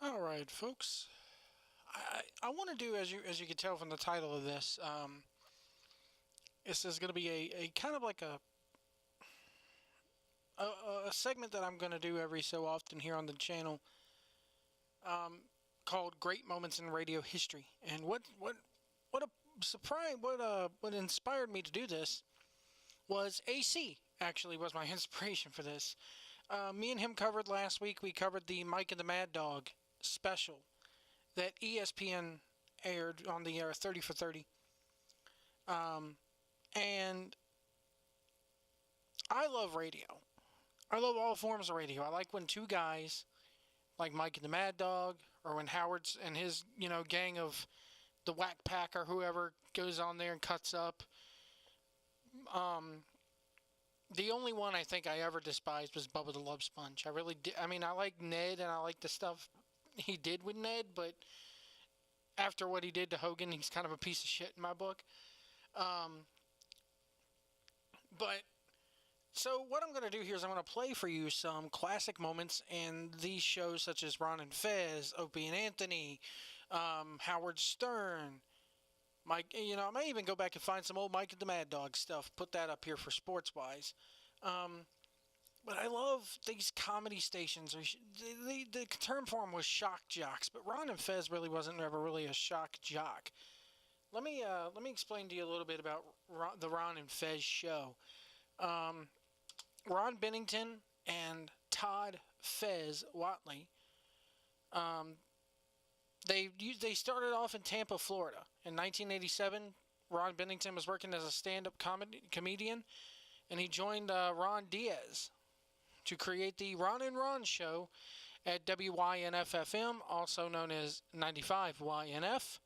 All right, folks. I want to do as you can tell from the title of this. This is going to be a kind of like a segment that I'm going to do every so often here on the channel, called "Great Moments in Radio History." And what a surprise! What inspired me to do this was AC. Actually, was my inspiration for this. Me and him covered last week. We covered the Mike and the Mad Dog special that ESPN aired on the 30 for 30. And I love radio. I love all forms of radio. I like when two guys, like Mike and the Mad Dog, or when Howard's and his, gang of the Whack Pack or whoever goes on there and cuts up. Um, the only one I think I ever despised was Bubba the Love Sponge. I really did. I mean, I like Ned and I like the stuff he did with Ned, but after what he did to Hogan, he's kind of a piece of shit in my book. Um, but So what I'm going to do here is I'm going to play for you some classic moments in these shows, such as Ron and Fez, Opie and Anthony, Howard Stern, Mike. I may even go back and find some old Mike and the Mad Dog stuff. Put that up here for sports wise. Um, but I love these comedy stations. The term for them was shock jocks, but Ron and Fez really wasn't ever really a shock jock. Let me explain to you a little bit about the Ron and Fez show. Um, Ron Bennington and Todd Fez Watley. Um, they started off in Tampa, Florida. In 1987, Ron Bennington was working as a stand-up comedian, and he joined Ron Diaz to create the Ron and Ron Show at WYNF-FM, also known as 95YNF.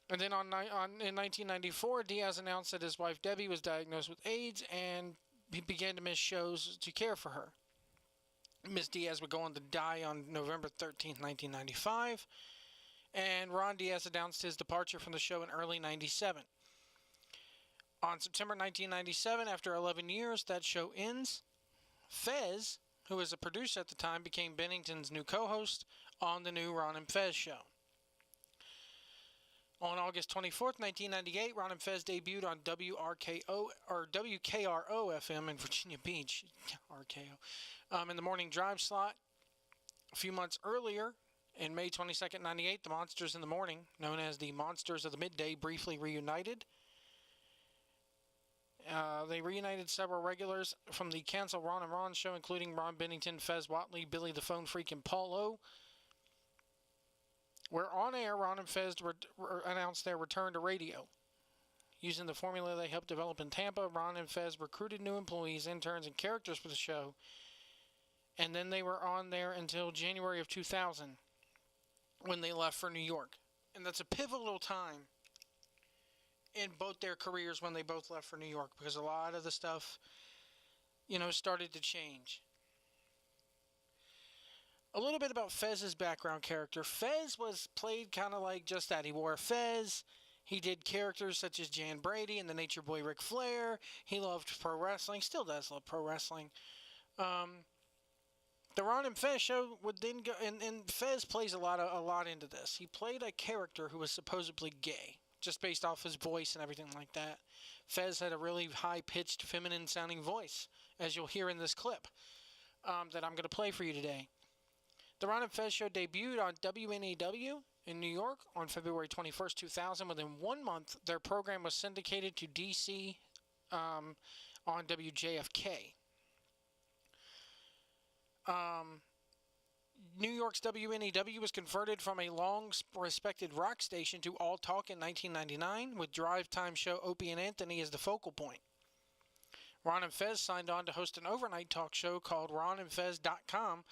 And then in 1994, Diaz announced that his wife Debbie was diagnosed with AIDS, and he began to miss shows to care for her. Miss Diaz would go on to die on November 13th, 1995, and Ron Diaz announced his departure from the show in early 97. On September 1997, after 11 years, that show ends. Fez, who was a producer at the time, became Bennington's new co-host on the new Ron and Fez Show. On August 24th, 1998, Ron and Fez debuted on WRKO or WKRO FM in Virginia Beach, RKO, in the morning drive slot. A few months earlier, in May 22nd, 98, the Monsters in the Morning, known as the Monsters of the Midday, briefly reunited. They reunited several regulars from the canceled Ron and Ron show, including Ron Bennington, Fez Watley, Billy the Phone Freak, and Paul O. Where on air, Ron and Fez announced their return to radio. Using the formula they helped develop in Tampa, Ron and Fez recruited new employees, interns, and characters for the show, and then they were on there until January of 2000, when they left for New York. And that's a pivotal time in both their careers when they both left for New York, because a lot of the stuff, started to change. A little bit about Fez's background character. Fez was played kind of like just that. He wore a fez. He did characters such as Jan Brady and the Nature Boy Ric Flair. He loved pro wrestling. Still does love pro wrestling. The Ron and Fez show would then go, and Fez plays a lot into this. He played a character who was supposedly gay, just based off his voice and everything like that. Fez had a really high-pitched, feminine-sounding voice, as you'll hear in this clip that I'm going to play for you today. The Ron and Fez show debuted on WNEW in New York on February 21st, 2000. Within 1 month, their program was syndicated to DC on WJFK. New York's WNEW was converted from a long-respected rock station to All Talk in 1999, with drive time show Opie and Anthony as the focal point. Ron and Fez signed on to host an overnight talk show called RonandFez.com,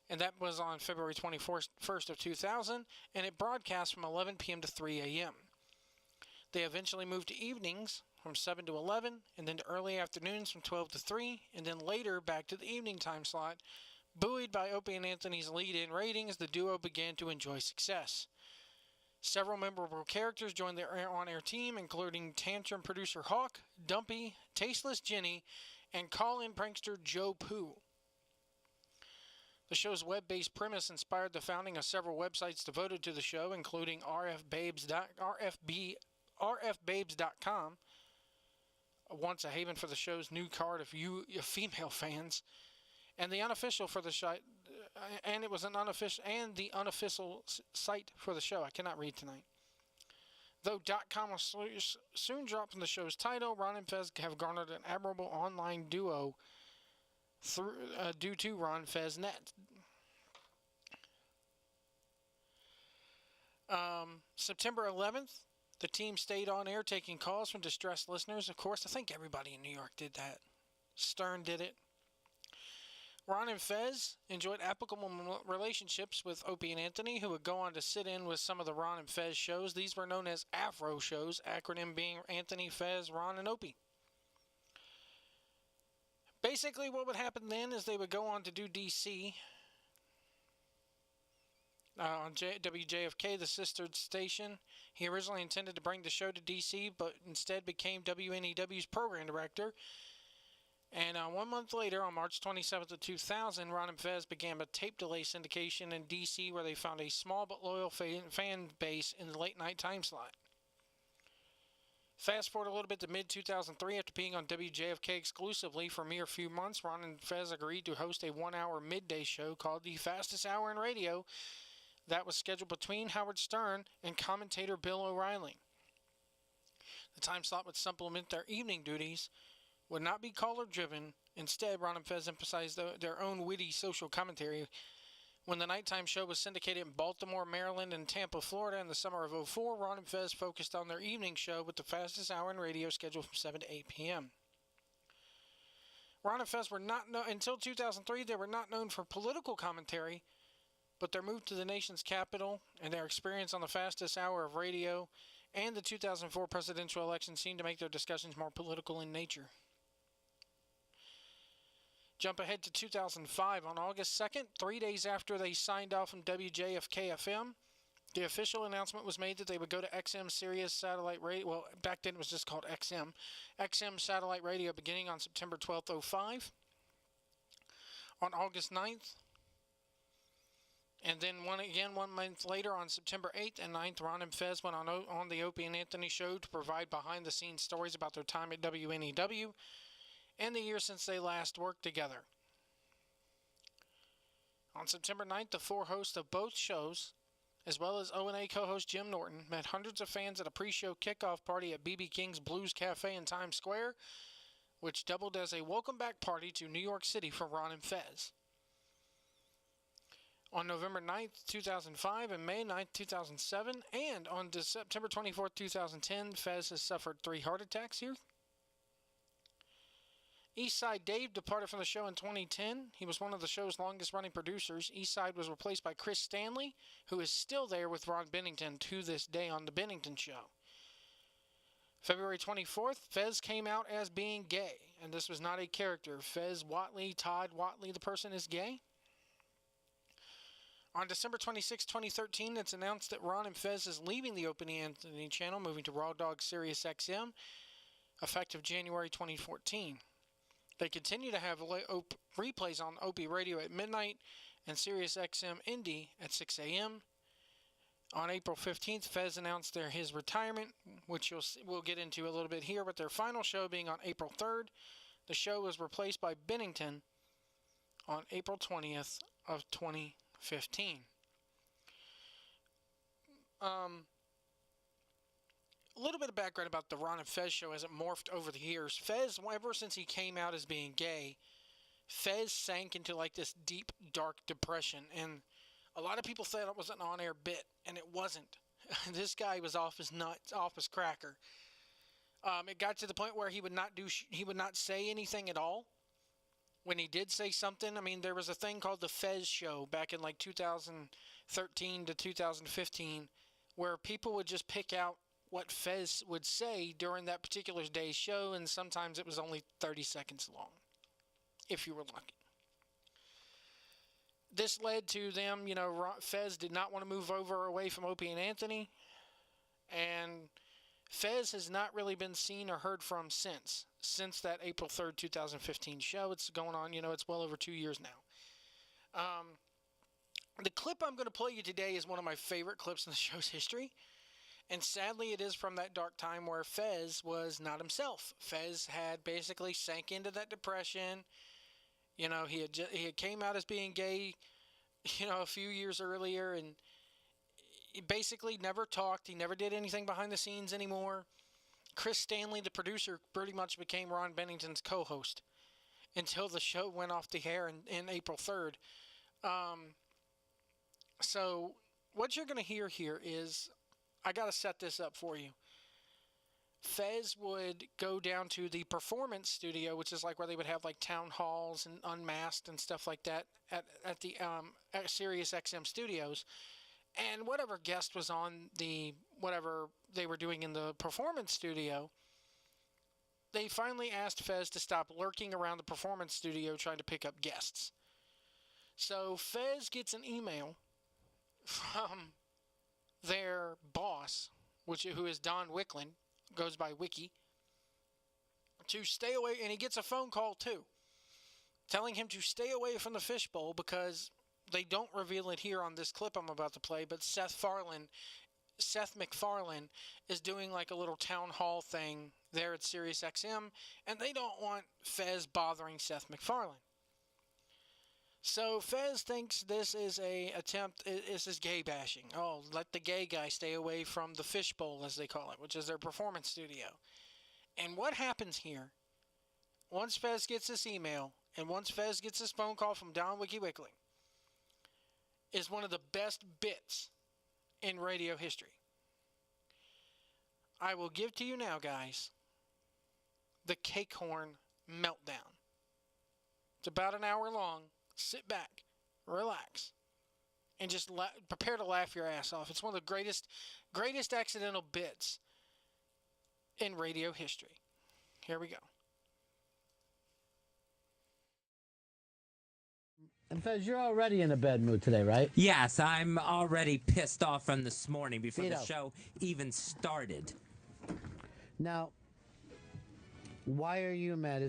and that was on February 21st of 2000, and it broadcast from 11 p.m. to 3 a.m. They eventually moved to evenings from 7 to 11, and then to early afternoons from 12 to 3, and then later back to the evening time slot. Buoyed by Opie and Anthony's lead-in ratings, the duo began to enjoy success. Several memorable characters joined their on-air team, including Tantrum producer Hawk, Dumpy, Tasteless Jenny, and call-in prankster Joe Pooh. The show's web-based premise inspired the founding of several websites devoted to the show, including rfbabes.com, once a haven for the show's new card of female fans, and the unofficial for the site, and it was an unofficial and the unofficial site for the show. I cannot read tonight. Though .com was soon dropped from the show's title, Ron and Fez have garnered an admirable online duo due to Ron Fez Net. September 11th, the team stayed on air taking calls from distressed listeners. Of course, I think everybody in New York did that. Stern did it. Ron and Fez enjoyed applicable relationships with Opie and Anthony, who would go on to sit in with some of the Ron and Fez shows. These were known as Afro shows, acronym being Anthony, Fez, Ron, and Opie. Basically, what would happen then is they would go on to do DC on WJFK, the sister station. He originally intended to bring the show to DC, but instead became WNEW's program director. And 1 month later, on March 27th of 2000, Ron and Fez began a tape delay syndication in D.C. where they found a small but loyal fan base in the late night time slot. Fast forward a little bit to mid-2003, after being on WJFK exclusively for a mere few months, Ron and Fez agreed to host a 1-hour midday show called The Fastest Hour in Radio that was scheduled between Howard Stern and commentator Bill O'Reilly. The time slot would supplement their evening duties, would not be caller-driven. Instead, Ron and Fez emphasized their own witty social commentary. When the nighttime show was syndicated in Baltimore, Maryland, and Tampa, Florida in the summer of 2004, Ron and Fez focused on their evening show with the fastest hour in radio scheduled from 7 to 8 p.m. Ron and Fez were not until 2003, they were not known for political commentary, but their move to the nation's capital and their experience on the fastest hour of radio and the 2004 presidential election seemed to make their discussions more political in nature. Jump ahead to 2005. On August 2nd, 3 days after they signed off from WJFK-FM, the official announcement was made that they would go to XM Sirius Satellite Radio. Well, back then it was just called XM. XM Satellite Radio beginning on September 12th, 2005. On August 9th, and then 1 month later on September 8th and 9th, Ron and Fez went on the Opie and Anthony show to provide behind-the-scenes stories about their time at WNEW and the year since they last worked together. On September 9th, the four hosts of both shows, as well as O&A co-host Jim Norton, met hundreds of fans at a pre-show kickoff party at B.B. King's Blues Cafe in Times Square, which doubled as a welcome-back party to New York City for Ron and Fez. On November 9th, 2005 and May 9th, 2007, and on September 24th, 2010, Fez has suffered 3 heart attacks here. Eastside Dave departed from the show in 2010. He was one of the show's longest-running producers. Eastside was replaced by Chris Stanley, who is still there with Ron Bennington to this day on The Bennington Show. February 24th, Fez came out as being gay, and this was not a character. Fez Watley, Todd Watley, the person, is gay. On December 26, 2013, it's announced that Ron and Fez is leaving the Opie and Anthony channel, moving to Raw Dog Sirius XM, effective January 2014. They continue to have replays on Opie Radio at midnight and Sirius XM Indie at 6 a.m. On April 15th, Fez announced his retirement, which we'll get into a little bit here, but their final show being on April 3rd. The show was replaced by Bennington on April 20th of 2015. A little bit of background about the Ron and Fez show as it morphed over the years. Fez, ever since he came out as being gay, Fez sank into like this deep, dark depression. And a lot of people said it was an on-air bit, and it wasn't. This guy was off his nuts, off his cracker. It got to the point where he would not say anything at all. When he did say something, I mean, there was a thing called the Fez Show back in like 2013 to 2015, where people would just pick out what Fez would say during that particular day's show, and sometimes it was only 30 seconds long, if you were lucky. This led to them, Fez did not want to move away from Opie and Anthony, and Fez has not really been seen or heard from since that April 3rd, 2015 show. It's going on, it's well over 2 years now. The clip I'm going to play you today is one of my favorite clips in the show's history. And sadly, it is from that dark time where Fez was not himself. Fez had basically sank into that depression. You know, he had came out as being gay, you know, a few years earlier, and he basically never talked. He never did anything behind the scenes anymore. Chris Stanley, the producer, pretty much became Ron Bennington's co-host until the show went off the air in April 3rd. So what you're going to hear here is, I got to set this up for you. Fez would go down to the performance studio, which is like where they would have like town halls and unmasked and stuff like that at the at Sirius XM studios. And whatever guest was on whatever they were doing in the performance studio, they finally asked Fez to stop lurking around the performance studio trying to pick up guests. So Fez gets an email from their boss, who is Don Wicklin, goes by Wiki, to stay away, and he gets a phone call too, telling him to stay away from the fishbowl because they don't reveal it here on this clip I'm about to play, but Seth MacFarlane is doing like a little town hall thing there at Sirius XM, and they don't want Fez bothering Seth MacFarlane. So Fez thinks this is this is gay bashing. Oh, let the gay guy stay away from the fishbowl, as they call it, which is their performance studio. And what happens here, once Fez gets this email, and once Fez gets this phone call from Don Wiki Wickling, is one of the best bits in radio history. I will give to you now, guys, the Cakehorn Meltdown. It's about an hour long. Sit back, relax, and just prepare to laugh your ass off. It's one of the greatest accidental bits in radio history. Here we go. And Fez, you're already in a bad mood today, right? Yes, I'm already pissed off from this morning before Vito. the show even started. Now, why are you mad?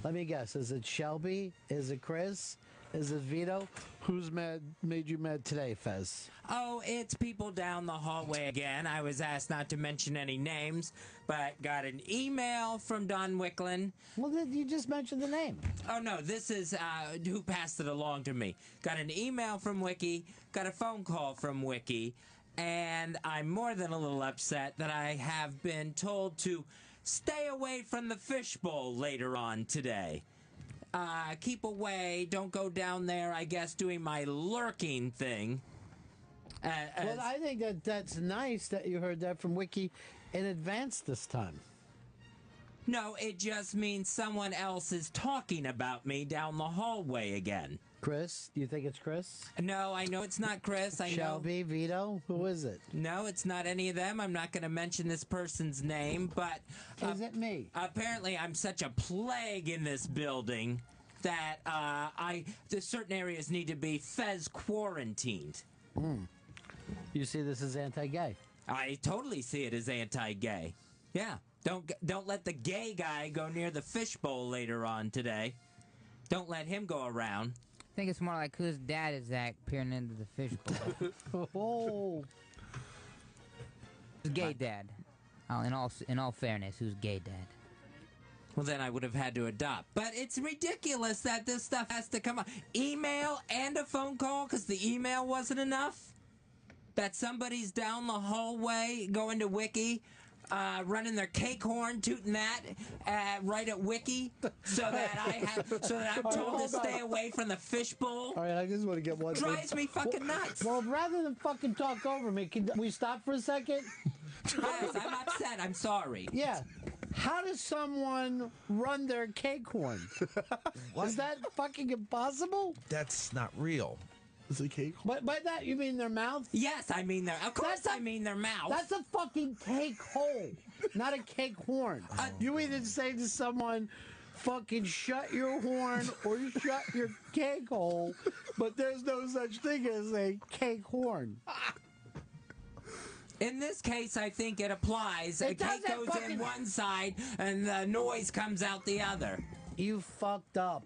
Let me guess, is it Shelby? Is it Chris? Is it Vito? Who's made you mad today, Fez? Oh, it's people down the hallway again. I was asked not to mention any names, but got an email from Don Wicklin. Well, you just mentioned the name. Oh, no, this is who passed it along to me. Got an email from Wiki, got a phone call from Wiki, and I'm more than a little upset that I have been told to stay away from the fishbowl later on today. Keep away, don't go down there, I guess, doing my lurking thing. Well, I think that's nice that you heard that from Wiki in advance this time. No, it just means someone else is talking about me down the hallway again. Chris? Do you think it's Chris? No, I know it's not Chris. Shelby, Vito? Who is it? No, it's not any of them. I'm not going to mention this person's name, but... Is it me? Apparently, I'm such a plague in this building that certain areas need to be Fez quarantined. You see this as anti-gay? I totally see it as anti-gay. Yeah. Don't let the gay guy go near the fishbowl later on today. Don't let him go around. I think it's more like whose dad is that peering into the fishbowl. Oh. Who's gay dad? Oh, in all fairness, who's gay dad? Well, then I would have had to adopt. But it's ridiculous that this stuff has to come up. Email and a phone call because the email wasn't enough? That somebody's down the hallway going to Wiki, running their cake horn, tooting that right at Wiki, so that I'm told to stay away from the fishbowl. All right, I just want to get one. Drives me fucking nuts. Well, rather than fucking talk over me, can we stop for a second? Yes, I'm upset. I'm sorry. Yeah. How does someone run their cake horn? Is that fucking impossible? That's not real. Is it cake? But by that you mean their mouth? Yes, I mean of course I mean their mouth. That's a fucking cake hole, not a cake horn. You either say to someone, fucking shut your horn or shut your cake hole, but there's no such thing as a cake horn. In this case, I think it applies. It a cake goes in one side and the noise comes out the other. You fucked up.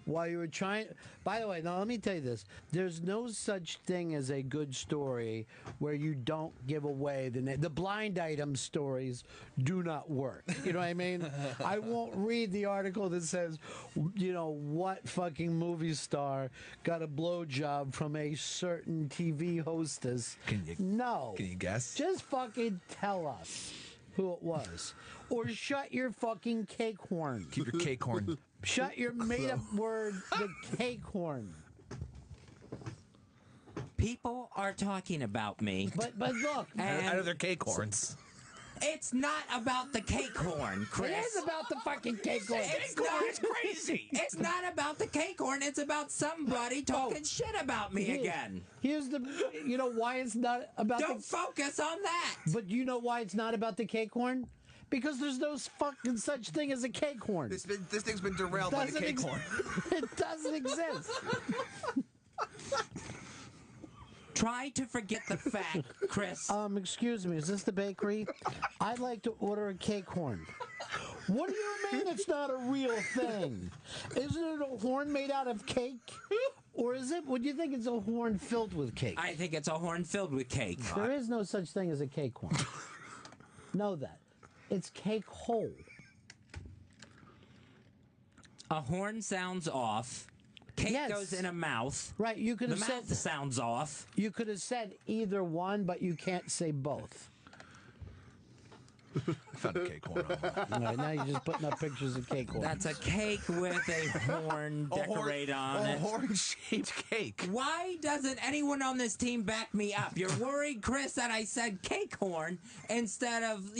while you were trying. By the way, now let me tell you this: there's no such thing as a good story where you don't give away the blind item stories. Do not work. You know what I mean? I won't read the article that says, what fucking movie star got a blowjob from a certain TV hostess. No. Can you guess? Just fucking tell us who it was. Or shut your fucking cake horn. Keep your cake horn. Shut your made-up word, the cake horn. People are talking about me. But look, Out of their cake horns. It's not about the cake horn, Chris. it is about the fucking cake horn. It's crazy. It's not about the cake horn. It's about somebody talking shit about me again. Here's the, why it's not about Don't focus on that. But you know why it's not about the cake horn? Because there's no fucking such thing as a cake horn. This thing's been derailed by the cake horn. It doesn't exist. Try to forget the fact, Chris. Excuse me, is this the bakery? I'd like to order a cake horn. What do you mean it's not a real thing? Isn't it a horn made out of cake? Or is it, would you think it's a horn filled with cake? I think it's a horn filled with cake. There is no such thing as a cake horn. Know that. It's cake hole. A horn sounds off. Cake goes in a mouth. Right, you could The have said mouth sounds off. you could have said either one, but you can't say both. Found a cake horn online. All right, now you're just putting up pictures of cake horns. That's a cake with a horn decorate on A it. horn-shaped cake. Why doesn't anyone on this team back me up? You're worried, Chris, that I said cake horn instead of,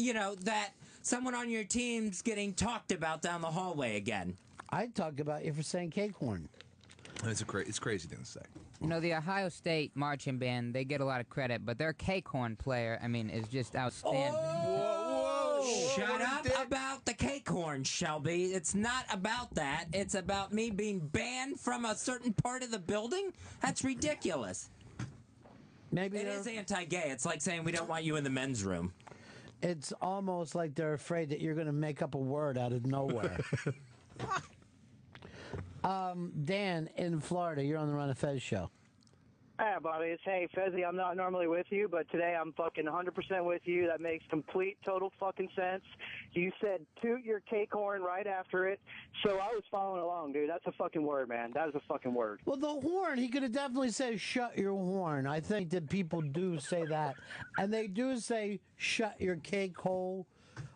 that someone on your team's getting talked about down the hallway again. I'd talk about you for saying cake horn. It's a crazy thing to say. The Ohio State marching band, they get a lot of credit, but their cake horn player, is just outstanding. Shut up about the cake horn, Shelby. It's not about that. It's about me being banned from a certain part of the building? That's ridiculous. Maybe It is anti-gay. It's like saying we don't want you in the men's room. it's almost like they're afraid that you're going to make up a word out of nowhere. Dan in Florida, you're on the Ron and Fez Show. Hey, buddy. Hey, Fezzy, I'm not normally with you, but today I'm fucking 100% with you. That makes complete, total fucking sense. You said toot your cake horn right after it, so I was following along, dude. That's a fucking word, man. That is a fucking word. Well, the horn, he could have definitely said, shut your horn. I think that people do say that. And they do say, shut your cake hole.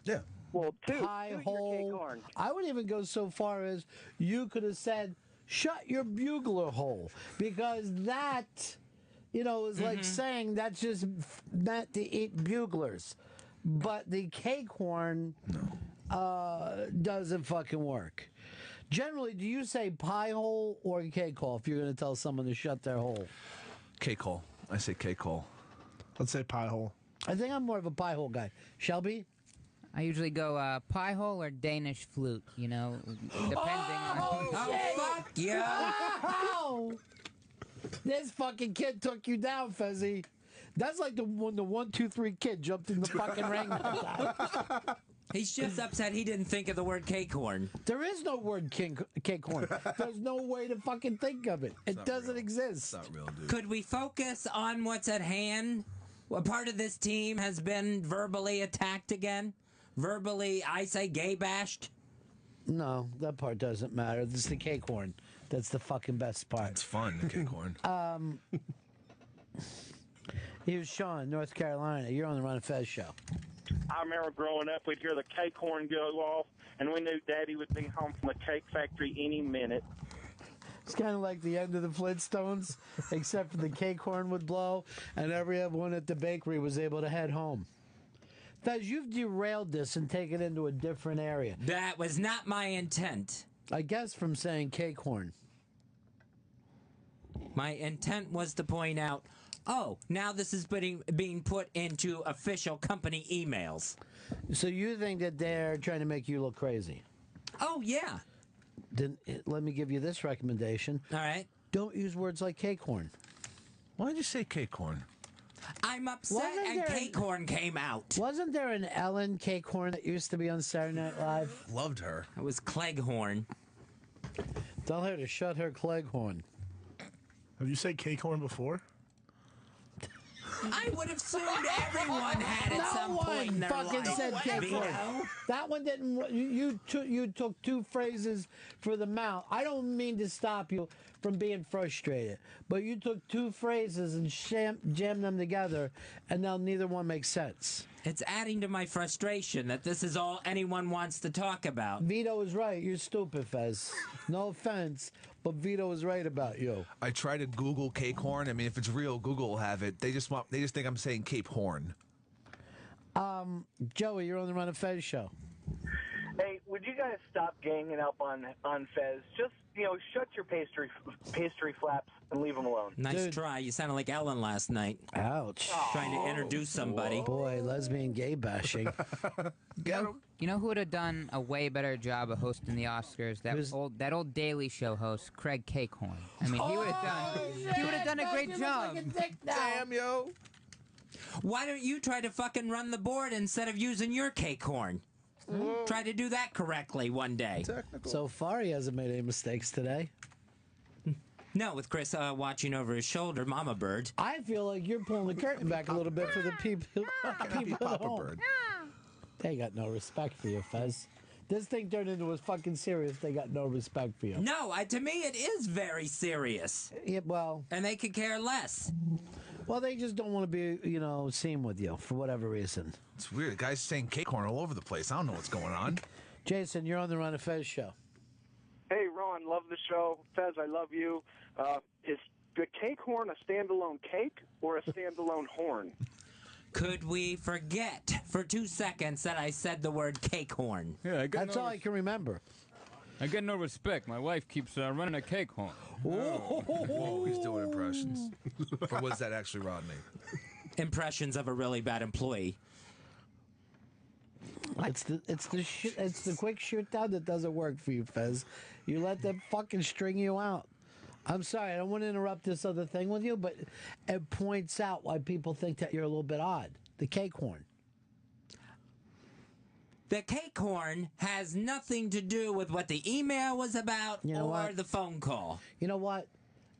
Yeah. Well, Pie toot hole. your cake horn. I would even go so far as you could have said, shut your bugler hole. Because that, is like saying that's just not to eat buglers. But the cake horn doesn't fucking work. Generally, do you say pie hole or cake hole if you're going to tell someone to shut their hole? Cake hole. I say cake hole. Let's say pie hole. I think I'm more of a pie hole guy. Shelby? I usually go pie hole or Danish flute, depending on... Oh, fuck you! Oh! This fucking kid took you down, Fezzy. That's like when the 1, 2, 3 kid jumped in the fucking ring. He's just upset he didn't think of the word cake horn. There is no word cake horn. There's no way to fucking think of it. It doesn't exist. It's not real, dude. Could we focus on what's at hand? What part of this team has been verbally attacked again? Verbally, I say, gay bashed? No, that part doesn't matter. This is the cake horn. That's the fucking best part. It's fun, the cake horn. Here's Sean, North Carolina. You're on the Ron and Fez Show. I remember growing up, we'd hear the cake horn go off, and we knew Daddy would be home from the cake factory any minute. It's kind of like the end of the Flintstones, except for the cake horn would blow, and everyone at the bakery was able to head home. Fez, you've derailed this and taken it into a different area. That was not my intent. I guess from saying cake horn. My intent was to point out, now this is being put into official company emails. So you think that they're trying to make you look crazy? Oh, yeah. Then let me give you this recommendation. All right. Don't use words like cake horn. Why did you say cake horn? I'm upset and cake horn came out. Wasn't there an Ellen cake horn that used to be on Saturday Night Live? Loved her. It was Cleghorn. Tell her to shut her cleghorn. Have you said cake horn before? I would have assumed everyone had at some point in their fucking life. said cake horn. Vito. That one didn't. You took two phrases for the mouth. I don't mean to stop you from being frustrated, but you took two phrases and jammed them together, and now neither one makes sense. It's adding to my frustration that this is all anyone wants to talk about. Vito is right. You're stupid, Fez. No offense, but Vito is right about you. I try to Google cake horn. I mean, if it's real, Google will have it. They just think I'm saying Cape Horn. Joey, you're on the Ron and Fez Show. Hey, would you guys stop ganging up on Fez? Just, shut your pastry flaps and leave him alone. Nice Dude. try. You sounded like Ellen last night. Ouch. Trying to introduce somebody. Boy, lesbian gay bashing. Get him. You know who would have done a way better job of hosting the Oscars? That old Daily Show host, Craig Cakehorn. I mean, he would have done a great job. Damn, yo. Why don't you try to fucking run the board instead of using your cake horn? Try to do that correctly one day. Technical. So far, he hasn't made any mistakes today. No, with Chris watching over his shoulder, Mama Bird. I feel like you're pulling the curtain back a little bit for the people at Papa home. Bird. They got no respect for you, Fez. This thing turned into a fucking serious. They got no respect for you. No, to me it is very serious. Yeah, well, And they could care less. they just don't want to be, seen with you for whatever reason. It's weird. The guy's saying cake horn all over the place. I don't know what's going on. Jason, you're on the Ron and Fez Show. Hey, Ron, love the show. Fez, I love you. Is the cake horn a standalone cake or a standalone horn? Could we forget for 2 seconds that I said the word cake horn? Yeah, That's all I can remember. I get no respect. My wife keeps running a cake horn. Whoa, he's doing impressions. Or was that actually Rodney? Impressions of a really bad employee. It's the quick shoot down that doesn't work for you, Fez. You let them fucking string you out. I'm sorry, I don't want to interrupt this other thing with you, but it points out why people think that you're a little bit odd. The cake horn. The cake horn has nothing to do with what the email was about or the phone call. You know what?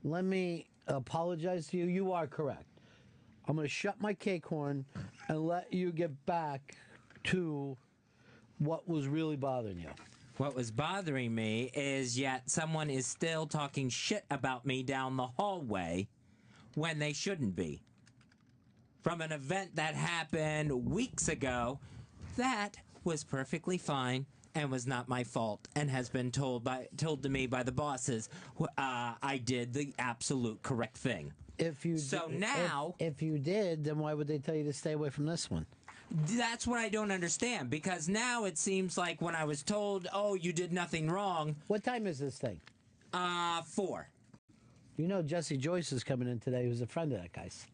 Let me apologize to you. You are correct. I'm going to shut my cake horn and let you get back to what was really bothering you. What was bothering me is yet someone is still talking shit about me down the hallway when they shouldn't be. From an event that happened weeks ago, that was perfectly fine and was not my fault and has been told to me by the bosses I did the absolute correct thing. If you did, then why would they tell you to stay away from this one? That's what I don't understand, because now it seems like when I was told, oh, you did nothing wrong. What time is this thing? 4. You know Jesse Joyce is coming in today, who's a friend of that guy's.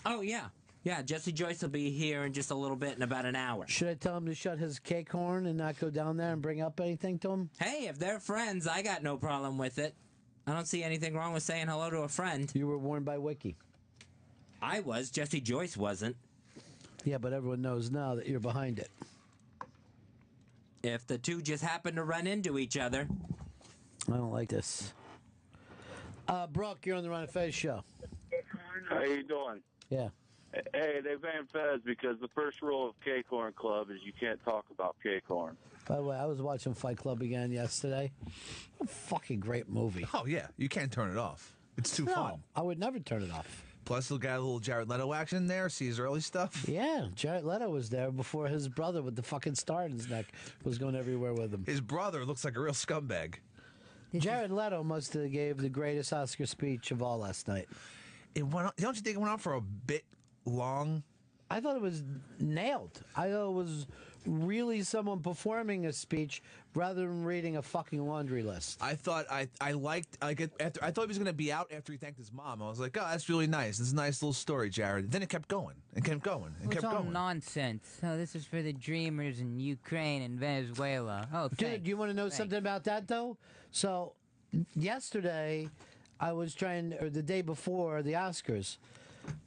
Oh, yeah. Yeah, Jesse Joyce will be here in just a little bit, in about an hour. Should I tell him to shut his cake horn and not go down there and bring up anything to him? Hey, if they're friends, I got no problem with it. I don't see anything wrong with saying hello to a friend. You were warned by Wiki. I was. Jesse Joyce wasn't. Yeah, but everyone knows now that you're behind it. If the two just happen to run into each other. I don't like this. Brooke, you're on the Ron and Fez Show. How you doing? Yeah. Hey, they banned Fez because the first rule of Cake Horn Club is you can't talk about cake horn. By the way, I was watching Fight Club again yesterday. A fucking great movie. Oh, yeah. You can't turn it off. It's too fun. I would never turn it off. Plus, he'll got a little Jared Leto action in there. See his early stuff. Yeah, Jared Leto was there before his brother with the fucking star in his neck was going everywhere with him. His brother looks like a real scumbag. Jared Leto must have gave the greatest Oscar speech of all last night. It went on, don't you think it went on for a bit long? I thought it was nailed. I thought it was really someone performing a speech rather than reading a fucking laundry list. I thought I liked it after. I thought he was going to be out after he thanked his mom. I was like, oh, that's really nice. This is a nice little story, Jared. Then it kept going and kept going and kept It's all going. nonsense. Oh, this is for the dreamers in Ukraine and Venezuela. Oh, Dude, thanks. you want to know something about that, though? So, yesterday, or the day before the Oscars,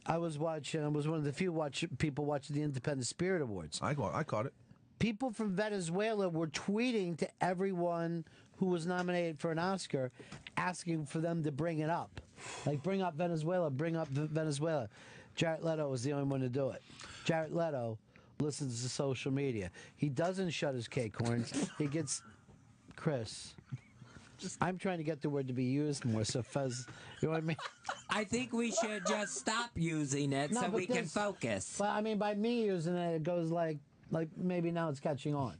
I was one of the few people watching the Independent Spirit Awards. I caught it. People from Venezuela were tweeting to everyone who was nominated for an Oscar, asking for them to bring it up. Like, bring up Venezuela, bring up Venezuela. Jared Leto was the only one to do it. Jared Leto listens to social media. He doesn't shut his cake horns. He gets... Chris... I'm trying to get the word to be used more, so Fez, you know what I mean? I think we should just stop using it so we can focus. But I mean, by me using it, it goes like maybe now it's catching on.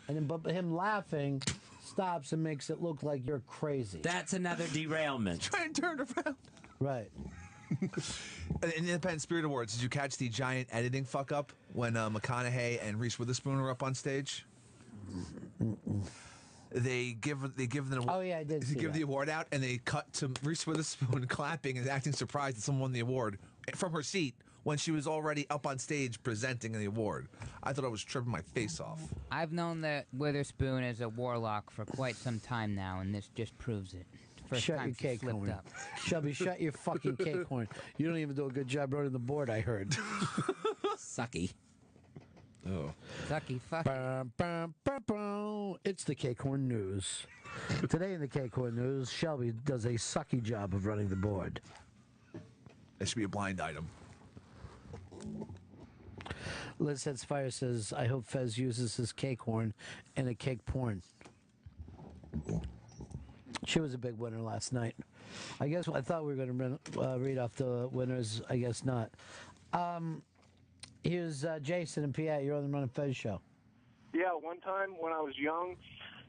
And then, but him laughing stops and makes it look like you're crazy. That's another derailment. Try and turn around. Right. In the Independent Spirit Awards, did you catch the giant editing fuck up when McConaughey and Reese Witherspoon were up on stage? They give them. Oh yeah, I did. They give the award out, and they cut to Reese Witherspoon clapping and acting surprised that someone won the award from her seat when she was already up on stage presenting the award. I thought I was tripping my face off. I've known that Witherspoon is a warlock for quite some time now, and this just proves it. First Shut time your she cake slipped horn. up. Shelby, shut your fucking cake horn. You don't even do a good job running the board, I heard. Sucky. Oh. Sucky fuck. It's the Cake Horn News. Today in the Cake Horn News, Shelby does a sucky job of running the board. It should be a blind item. Liz Sets Fire says, I hope Fez uses his cake horn in a cake porn. She was a big winner last night. I guess I thought we were going to read off the winners. I guess not. Here's Jason and PA. You're on the Ron and Fez Show. Yeah, one time when I was young,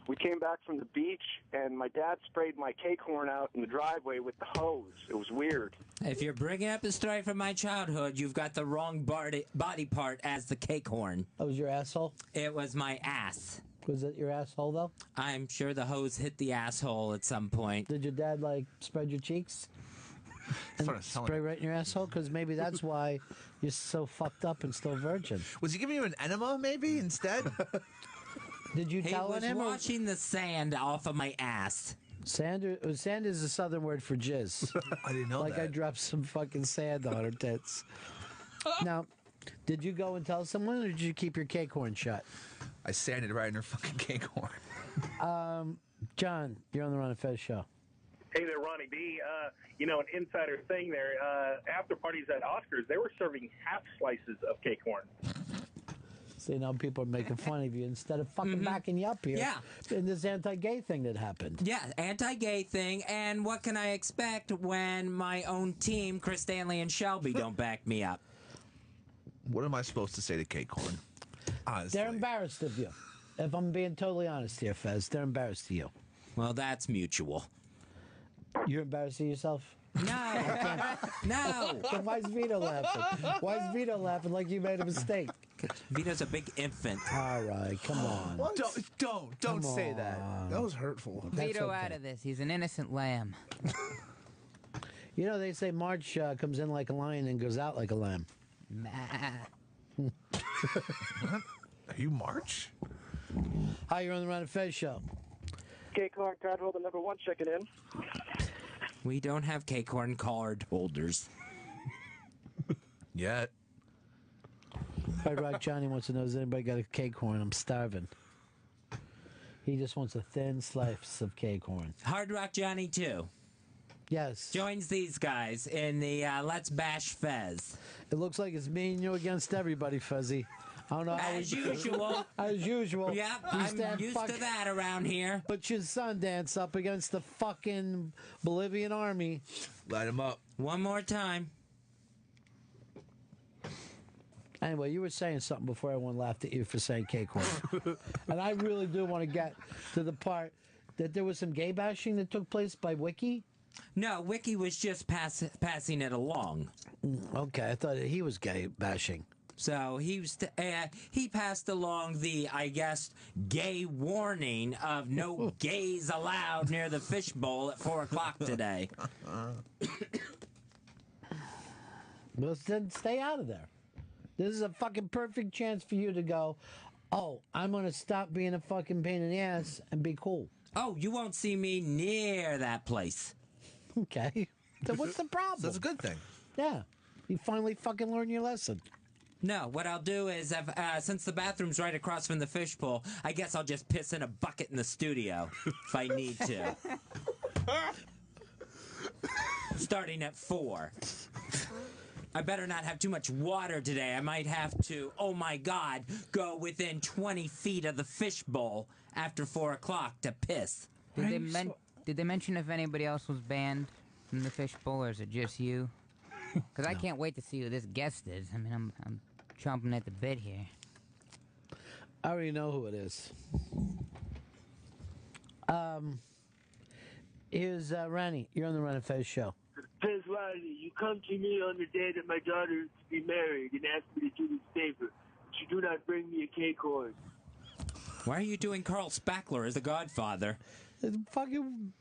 we came back from the beach, and my dad sprayed my cake horn out in the driveway with the hose. It was weird. If you're bringing up a story from my childhood, you've got the wrong body part as the cake horn. Oh, was your asshole? It was my ass. Was it your asshole, though? I'm sure the hose hit the asshole at some point. Did your dad, like, spread your cheeks? And spray right in your asshole? Because maybe that's why you're so fucked up and still virgin. Was he giving you an enema, maybe, instead? Did you tell him? He was washing the sand off of my ass. Sand is a southern word for jizz. I didn't know like that. I dropped some fucking sand on her tits. Now, did you go and tell someone, or did you keep your cake horn shut? I sanded right in her fucking cake horn. John, you're on the Ron and Fez Show. Hey there, Ronnie B. An insider thing there. After parties at Oscars, they were serving half slices of cake horn. See, now people are making fun of you instead of fucking backing you up here. Yeah. In this anti-gay thing that happened. Yeah, anti-gay thing, and what can I expect when my own team, Chris Stanley and Shelby, don't back me up? What am I supposed to say to cake horn? Honestly. They're embarrassed of you. If I'm being totally honest here, Fez, they're embarrassed of you. Well, that's mutual. You're embarrassed of yourself? No. No. Then why is Vito laughing? Why is Vito laughing like you made a mistake? Vito's a big infant. All right, come on. What? Don't say that. That was hurtful. Vito okay. out of this. He's an innocent lamb. You know, they say March comes in like a lion and goes out like a lamb. Are you March? Hi, you're on the Ron and Fez Show. Cake horn card holder number 1 checking in. We don't have cake horn card holders. Yet. Hard Rock Johnny wants to know, has anybody got a cake horn? I'm starving. He just wants a thin slice of cake horn. Hard Rock Johnny, too. Yes. Joins these guys in the Let's Bash Fez. It looks like it's me and you against everybody, Fezzy. I don't know how As usual. As usual. Yep, I'm used to that around here. Put your Sundance up against the fucking Bolivian army. Light him up. One more time. Anyway, you were saying something before everyone laughed at you for saying cake horn. And I really do want to get to the part that there was some gay bashing that took place by Wiki. No, Wiki was just passing it along. Okay, I thought he was gay bashing. So he passed along the, I guess, gay warning of no gays allowed near the fishbowl at 4 o'clock today. Well, then stay out of there. This is a fucking perfect chance for you to go, oh, I'm going to stop being a fucking pain in the ass and be cool. Oh, you won't see me near that place. Okay. Then what's the problem? That's a good thing. Yeah. You finally fucking learned your lesson. No, what I'll do is, since the bathroom's right across from the fishbowl, I guess I'll just piss in a bucket in the studio if I need to. Starting at 4. I better not have too much water today. I might have to, oh my God, go within 20 feet of the fishbowl after 4 o'clock to piss. Did they mention if anybody else was banned from the fishbowl, or is it just you? Because I can't wait to see who this guest is. I mean, I'm chomping at the bit here. I already know who it is. Here's Ronnie. You're on the Ron and Fez Show. Fez Riley, you come to me on the day that my daughter is to be married and ask me to do this favor. But you do not bring me a cake horn. Why are you doing Carl Spackler as the godfather? It fucking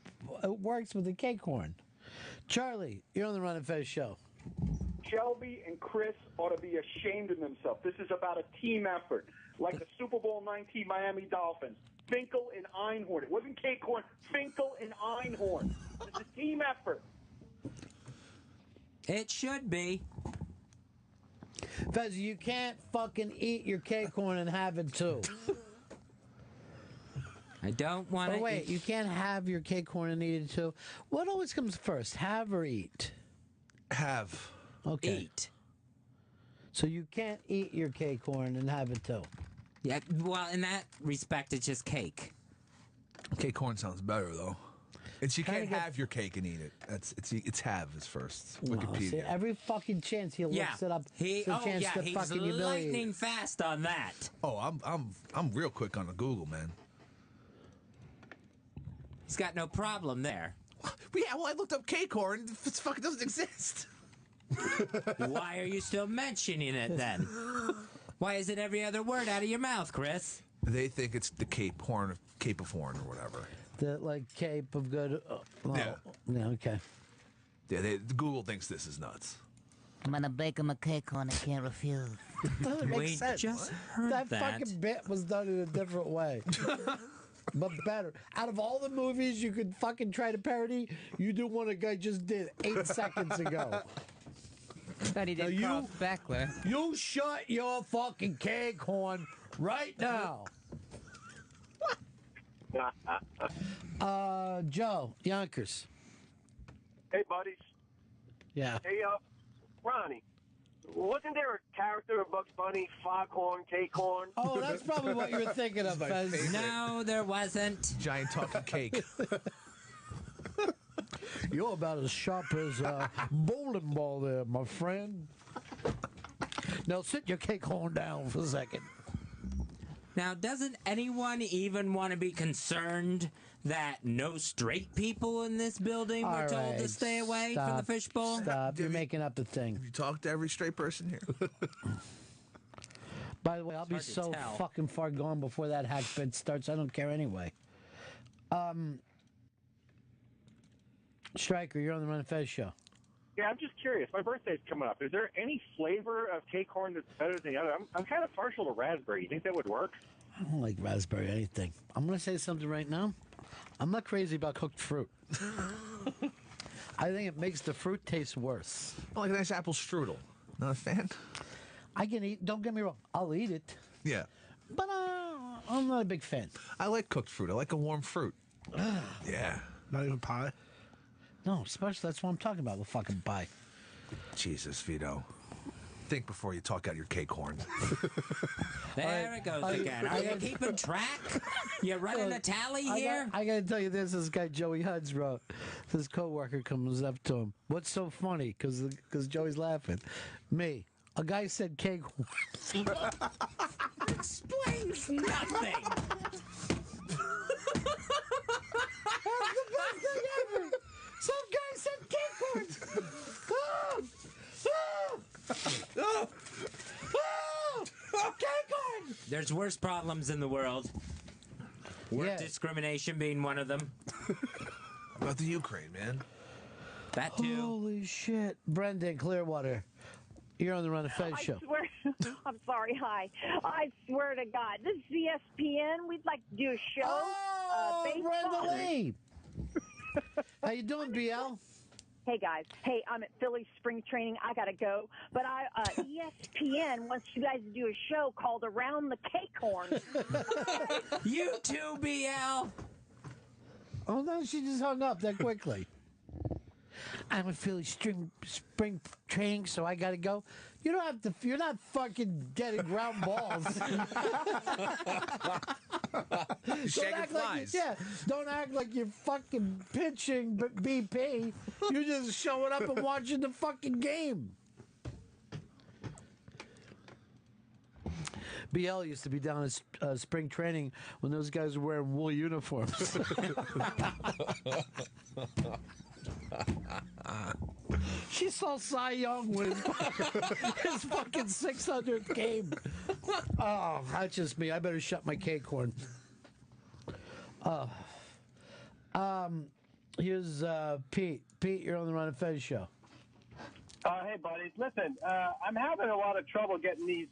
works with the cake horn. Charlie, you're on the Ron and Fez Show. Shelby and Chris ought to be ashamed of themselves. This is about a team effort, like the Super Bowl 19 Miami Dolphins. Finkel and Einhorn. It wasn't cake horn. Finkel and Einhorn. It's a team effort. It should be. Fez, you can't fucking eat your cake horn and have it too. I don't want to. Oh wait, you can't have your cake horn and eat it too. What always comes first, have or eat? Have. Okay. Eat. So you can't eat your cake horn and have it too. Yeah, well, in that respect, it's just cake. Cake horn sounds better though. It's you can't have your cake and eat it. It's have is first. Wikipedia. See, every fucking chance he looks it up. He's lightning fast on that. Oh, I'm real quick on the Google, man. He's got no problem there. Yeah, well, I looked up cake horn. It fucking doesn't exist. Why are you still mentioning it then? Why is it every other word out of your mouth, Chris? They think it's the Cape of Horn or whatever. The Cape of Good. Yeah. Yeah. Okay. Yeah. Google thinks this is nuts. I'm gonna bake him a cake horn. I can't refuse. Doesn't make sense. Just heard that fucking bit was done in a different way. But better. Out of all the movies you could fucking try to parody, you do one a guy just did 8 seconds ago. I thought he did Carl Spackler. You shut your fucking cake horn right now. Joe, Yonkers. Hey, buddies. Yeah. Hey, Ronnie. Wasn't there a character in Bugs Bunny, Foghorn, Cakehorn? Oh, that's probably what you're thinking of, Fez. No, there wasn't. Giant talking cake. You're about as sharp as a bowling ball there, my friend. Now sit your cake horn down for a second. Now, doesn't anyone even want to be concerned that no straight people in this building were told to stay away from the fishbowl? Stop. You're making up a thing. Have you talked to every straight person here? By the way, I'll be so fucking far gone before that hack bit starts. I don't care anyway. Stryker, you're on the Ron and Fez Show. Yeah, I'm just curious. My birthday's coming up. Is there any flavor of cake horn that's better than the other? I'm kind of partial to raspberry. You think that would work? I don't like raspberry anything. I'm going to say something right now. I'm not crazy about cooked fruit. I think it makes the fruit taste worse. I like a nice apple strudel. Not a fan? I can eat. Don't get me wrong. I'll eat it. Yeah. But I'm not a big fan. I like cooked fruit. I like a warm fruit. Yeah. Not even pie? No, especially that's what I'm talking about with fucking pie. Jesus, Vito. Think before you talk out your cake horn. There it goes again. Are you keeping track? You running a tally here? I got to tell you this guy Joey Huds wrote. His coworker comes up to him. What's so funny? Because Joey's laughing. Me. A guy said cake horn. Explains nothing. That's the best thing ever. Some guy said cake horns. Cake horn. There's worse problems in the world. Work discrimination being one of them. About the Ukraine, man. That too. Holy shit. Brendan Clearwater. You're on the Ron and Fez Show. I'm sorry, hi. I swear to God, this is ESPN. We'd like to do a show. Brenda Lee. How you doing, BL? Hey guys, hey, I'm at Philly spring training. I gotta go, but ESPN wants you guys to do a show called Around the Cake Horn. You too, BL. Oh no, she just hung up that quickly. I'm at Philly spring training, so I gotta go. You don't have to. You're not fucking getting ground balls. Shaking flies. Don't act like you're fucking pitching BP. You're just showing up and watching the fucking game. BL used to be down at spring training when those guys were wearing wool uniforms. She saw Cy Young win his fucking 600th game. Oh, that's just me. I better shut my cake horn. Here's Pete. Pete, you're on the Ron and Fez Show. Hey, buddies. Listen, I'm having a lot of trouble getting these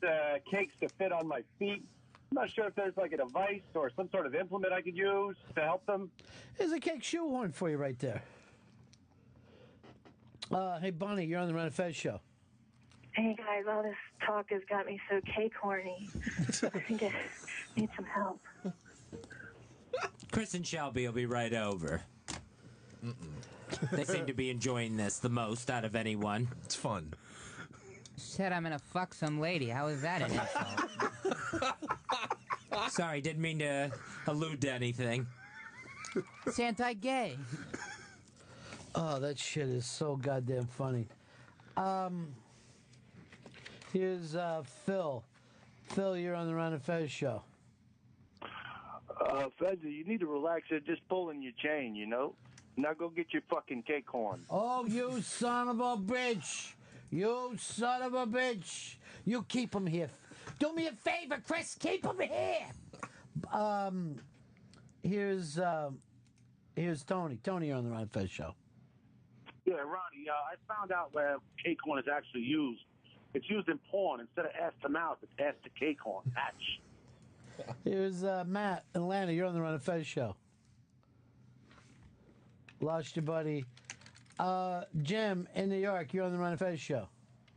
cakes to fit on my feet. I'm not sure if there's like a device or some sort of implement I could use to help them. Here's a cake shoehorn for you right there. Hey, Bonnie, you're on the Ron and Fez Show. Hey, guys, all this talk has got me so cake horny. I think I need some help. Chris and Shelby will be right over. They seem to be enjoying this the most out of anyone. It's fun. Said I'm gonna fuck some lady. How is that an insult? Sorry, didn't mean to allude to anything. It's anti-gay. Oh, that shit is so goddamn funny. Here's Phil. Phil, you're on the Ron and Fez Show. Fezzy, you need to relax. They're just pulling your chain, you know? Now go get your fucking cake horn. Oh, you son of a bitch. You son of a bitch. You keep him here. Do me a favor, Chris. Keep him here. Here's Tony. Tony, you're on the Ron and Fez Show. Yeah, Ronnie, I found out where cake horn is actually used. It's used in porn. Instead of ass to mouth, it's ass to cake horn. Hatch. Here's Matt in Atlanta. You're on the Ron and Fez Show. Lost your buddy. Jim in New York. You're on the Ron and Fez Show.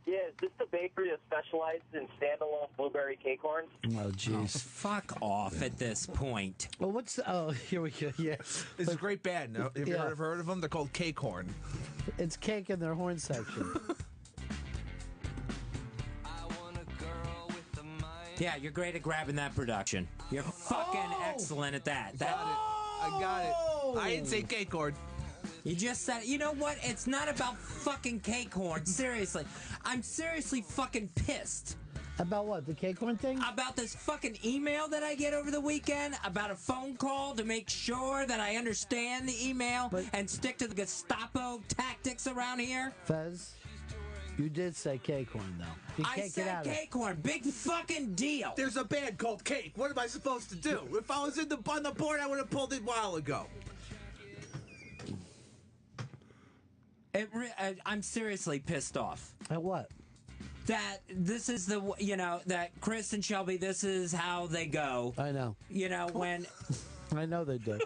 Yeah, is this the bakery that specializes in standalone blueberry cake horns? Oh, jeez. Oh, fuck off at this point. Well, what's the... Oh, here we go. Yeah. It's a great band. No? Have you ever heard of them? They're called Cake Horn. It's cake in their horn section. Yeah, you're great at grabbing that production. You're fucking excellent at that. I got it. I didn't say cake horn. You just said it. You know what? It's not about fucking cake horn. Seriously. I'm seriously fucking pissed. About what? The cake horn thing? About this fucking email that I get over the weekend, about a phone call to make sure that I understand the email and stick to the Gestapo tactics around here. Fez, you did say cake horn, though. You I can't get said out of it. cake horn. Big fucking deal. There's a band called Cake. What am I supposed to do? If I was on the board, I would have pulled it a while ago. I'm seriously pissed off. At what? That this is the, that Chris and Shelby, this is how they go. I know. When... I know they do.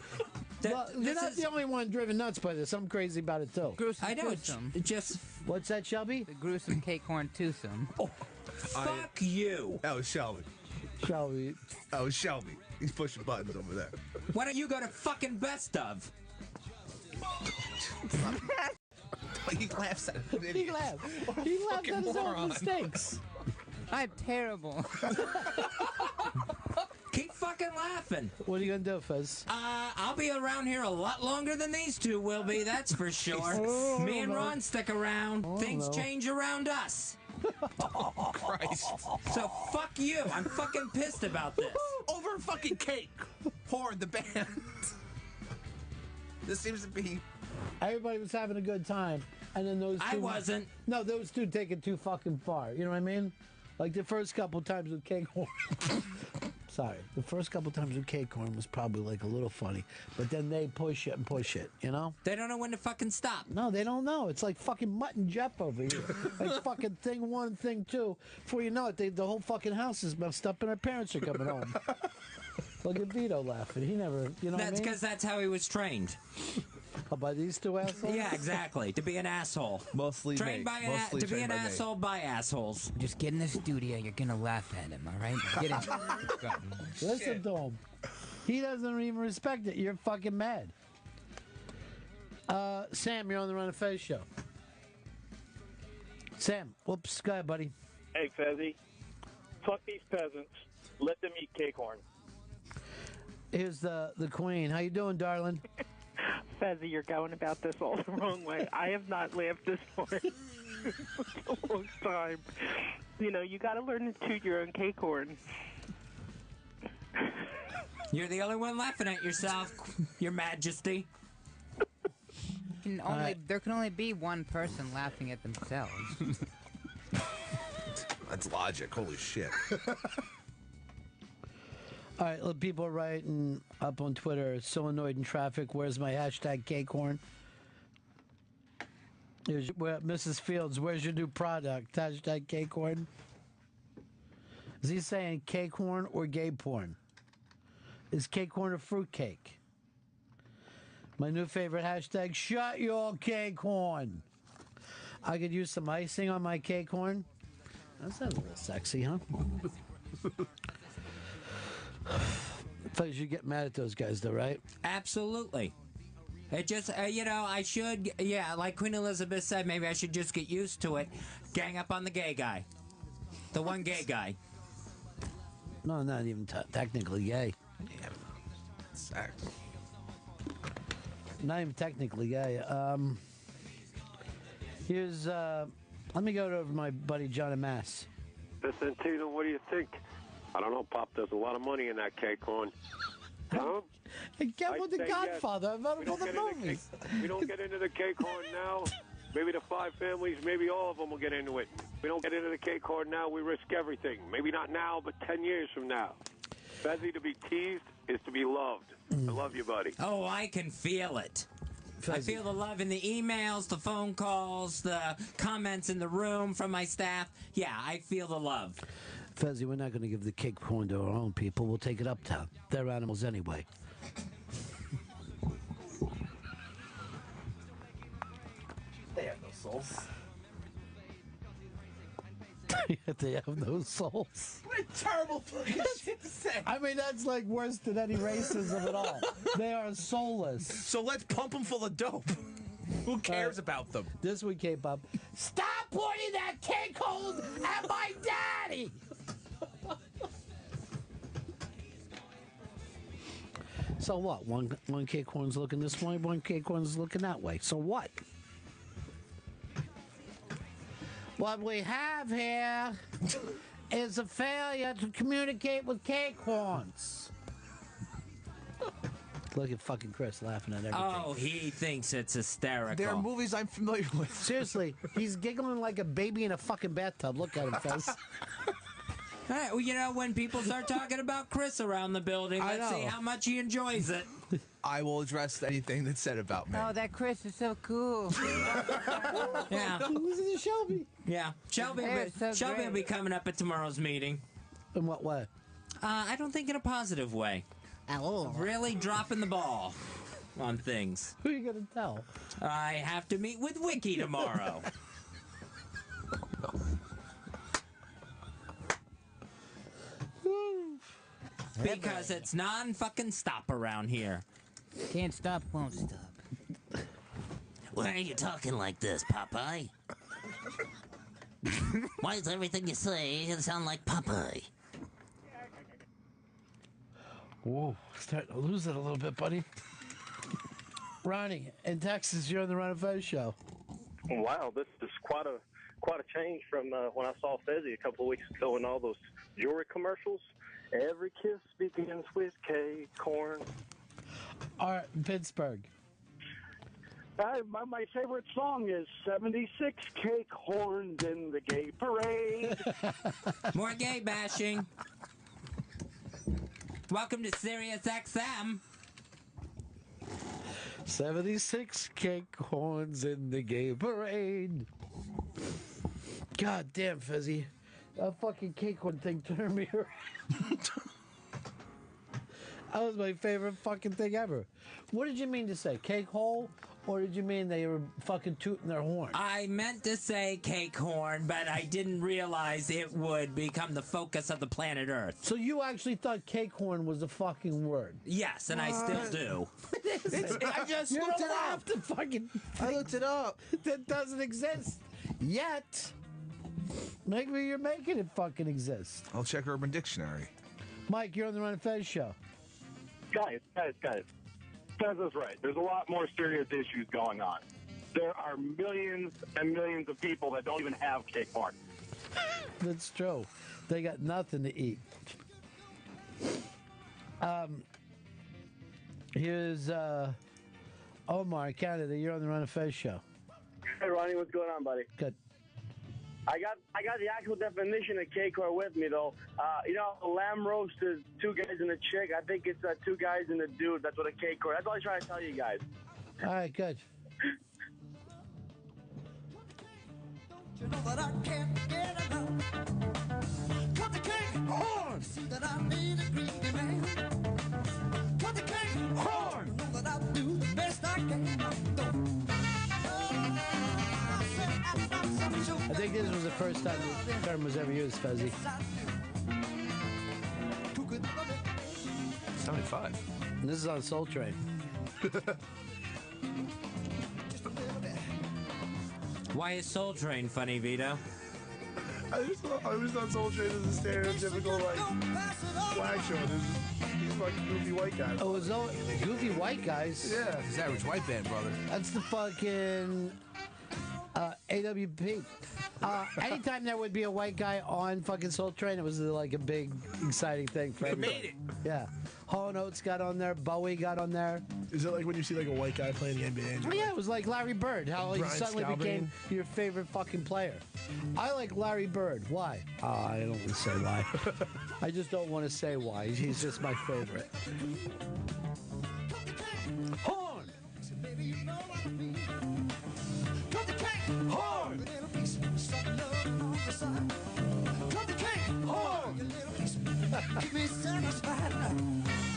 Well, you're not the only one driven nuts by this. I'm crazy about it, too. Gruesome I know. twosome. It just... What's that, Shelby? The gruesome cake horn twosome. Oh, fuck you. That was Shelby. Shelby. That was Shelby. He's pushing buttons over there. Why don't you go to fucking Best Of? He laughs at it. He laughs. He laughs at his own mistakes. I'm terrible. Keep fucking laughing. What are you going to do, Fez? I'll be around here a lot longer than these two will be, that's for sure. Me and Ron stick around. Things change around us. Oh, Christ. So fuck you. I'm fucking pissed about this. Over fucking Cake Horn, the band. This seems to be... Everybody was having a good time, and then those two... I wasn't. No, those two take it too fucking far. You know what I mean? Like the first couple times with Cake Horn. Sorry. The first couple times with Cake Horn was probably like a little funny, but then they push it and push it, you know? They don't know when to fucking stop. No, they don't know. It's like fucking Mutt and Jeff over here. Like fucking thing one, thing two. Before you know it, the whole fucking house is messed up and our parents are coming home. Look at Vito laughing. He never, you know what I mean? That's because that's how he was trained. Oh, by these two assholes? Yeah, exactly. To be an asshole. Mostly Trained me. by Mostly to be trained an by me. asshole by assholes. Just get in the studio. You're gonna laugh at him, all right? Get in. Listen to him. He doesn't even respect it. You're fucking mad. Sam, you're on the Ron and Fez Show. Sam, whoops, go ahead, buddy. Hey, Fezzy. Fuck these peasants. Let them eat cake horn. Here's the queen. How you doing, darling? Fezzy, you're going about this all the wrong way. I have not laughed this hard in a long time. You know, you got to learn to toot your own cake horn. You're the only one laughing at yourself, Your Majesty. There can only be one person laughing at themselves. That's logic. Holy shit. All right, look, people are writing up on Twitter. So annoyed in traffic. Where's my hashtag cake horn? Mrs. Fields, where's your new product? Hashtag cake horn. Is he saying cake horn or gay porn? Is cake horn a fruit cake? My new favorite hashtag, shut your cake horn. I could use some icing on my cake horn. That sounds a little sexy, huh? Thought you get mad at those guys, though, right? Absolutely. It just, I should, like Queen Elizabeth said, maybe I should just get used to it. Gang up on the gay guy. The one gay guy. No, not even technically gay. Sex. Not even technically gay. Here's, let me go to my buddy John and Mass. Listen, Tina, what do you think? I don't know, Pop. There's a lot of money in that cake horn. Huh? Get with the Godfather. Yes. I've the movies. We don't get into the cake horn now. Maybe the 5 families, maybe all of them will get into it. We don't get into the cake horn now, we risk everything. Maybe not now, but 10 years from now. Fezzy, to be teased is to be loved. I love you, buddy. Oh, I can feel it. I feel the love in the emails, the phone calls, the comments in the room from my staff. Yeah, I feel the love. Fezzy, we're not going to give the cake horn to our own people. We'll take it uptown. They're animals anyway. They have no souls. They have no souls. What a terrible fucking shit to say. I mean, that's like worse than any racism at all. They are soulless. So let's pump them full of dope. Who cares about them? This week, K-pop. Stop pointing that cake hole at my daddy! So what? One cake horn's looking this way, one cake horn's looking that way. So what? What we have here is a failure to communicate with cake horns. Look at fucking Chris laughing at everything. Oh, he thinks it's hysterical. There are movies I'm familiar with. Seriously, he's giggling like a baby in a fucking bathtub. Look at him, Fez. All right, well, when people start talking about Chris around the building, let's see how much he enjoys it. I will address anything that's said about me. Oh, that Chris is so cool. Yeah. Listen to Shelby. Yeah. Shelby will be coming up at tomorrow's meeting. In what way? I don't think in a positive way. Oh. Really dropping the ball on things. Who are you going to tell? I have to meet with Wiki tomorrow. Because it's non-fucking stop around here. Can't stop, won't stop. Why are you talking like this, Popeye? Why is everything you say sound like Popeye? Whoa, starting to lose it a little bit, buddy. Ronnie, in Texas, you're on the Ron and Fez Show. Wow, this is quite a change from when I saw Fezzy a couple of weeks ago in all those jewelry commercials. Every kiss begins with cake corn. All right, in Pittsburgh. My favorite song is 76 cake horns in the gay parade. More gay bashing. Welcome to Sirius XM. 76 cake horns in the gay parade. God damn, Fezzy. That fucking cake horn thing turned me around. That was my favorite fucking thing ever. What did you mean to say? Cake hole or did you mean they were fucking tooting their horn? I meant to say cake horn, but I didn't realize it would become the focus of the planet Earth. So you actually thought cake horn was a fucking word? Yes, and I still do. I just You looked don't it have up. to fucking. I looked it up. That doesn't exist yet. Maybe you're making it fucking exist. I'll check Urban Dictionary. Mike, you're on the Ron and Fez Show. Guys. Fez is right. There's a lot more serious issues going on. There are millions and millions of people that don't even have cake horn. That's true. They got nothing to eat. Here's Omar in Canada. You're on the Ron and Fez Show. Hey, Ronnie, what's going on, buddy? Good. I got the actual definition of cake horn with me, though. A lamb roast is two guys and a chick. I think it's two guys and a dude. That's what a cake horn. That's all I'm trying to tell you guys. All right, good. You know that I can't get enough. Cut the cake horn. See that I need a greedy man. Cut the cake horn. You know that I'll do the best I can. I think this was the first time the term was ever used, Fezzy. 75. And this is on Soul Train. Why is Soul Train funny, Vito? I just thought Soul Train is a stereotypical, like, black show. These fucking goofy white guys. Oh, it's all goofy white guys? Yeah. It's average white band, brother. That's the fucking AWP. Anytime there would be a white guy on fucking Soul Train, it was like a big, exciting thing for They everybody. made it. Yeah. Hall & Oates got on there. Bowie got on there. Is it like when you see like a white guy playing the NBA? Oh, yeah, it was like Larry Bird. How he Brian suddenly Scalabrine. became your favorite fucking player. I like Larry Bird. Why? I don't want to say why. I just don't want to say why. He's just my favorite. Horn! Cut the cake horn. Cut the cake horn. Keep me satisfied.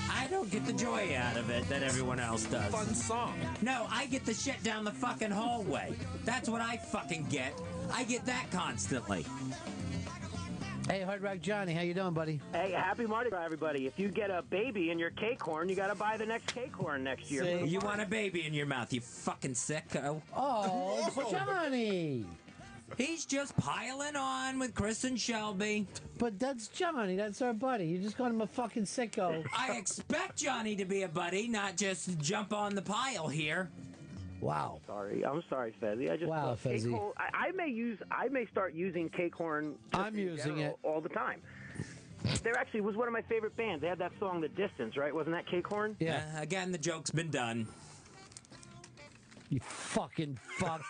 I don't get the joy out of it that everyone else does. Fun song. No, I get the shit down the fucking hallway. That's what I fucking get. I get that constantly. Hey, Hard Rock Johnny, how you doing, buddy? Hey, happy Mardi Gras, everybody. If you get a baby in your cake horn, you got to buy the next cake horn next year. You want a baby in your mouth, you fucking sicko. Oh, Johnny! He's just piling on with Chris and Shelby. But that's Johnny. That's our buddy. You just called him a fucking sicko. I expect Johnny to be a buddy, not just jump on the pile here. Wow. I'm sorry, Fezzy. I just Wow, cake Fezzy. horn, I may start using cake horn. just I'm in using general it. all the time. There actually was one of my favorite bands. They had that song, "The Distance," right? Wasn't that cake horn? Yeah. Again, the joke's been done. You fucking fuck.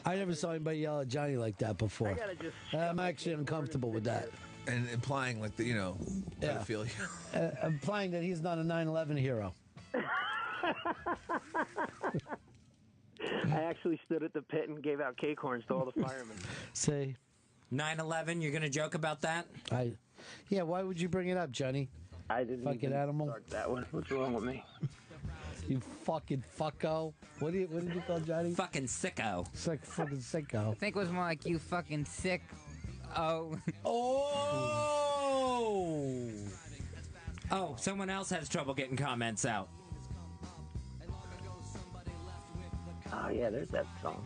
I never saw anybody yell at Johnny like that before. I gotta just I'm actually uncomfortable with that. And implying, like, Yeah. pedophilia. Implying that he's not a 9/11 hero. I actually stood at the pit and gave out cake horns to all the firemen. Say, 9/11, you're gonna joke about that? Yeah, why would you bring it up, Johnny? I didn't fucking even animal. start that one. What's wrong with me? You fucking fucko. What did you call Johnny? Fucking sicko. Fucking sicko. I think it was more like you fucking sick. Oh. Oh, someone else has trouble getting comments out. Oh, yeah, there's that song.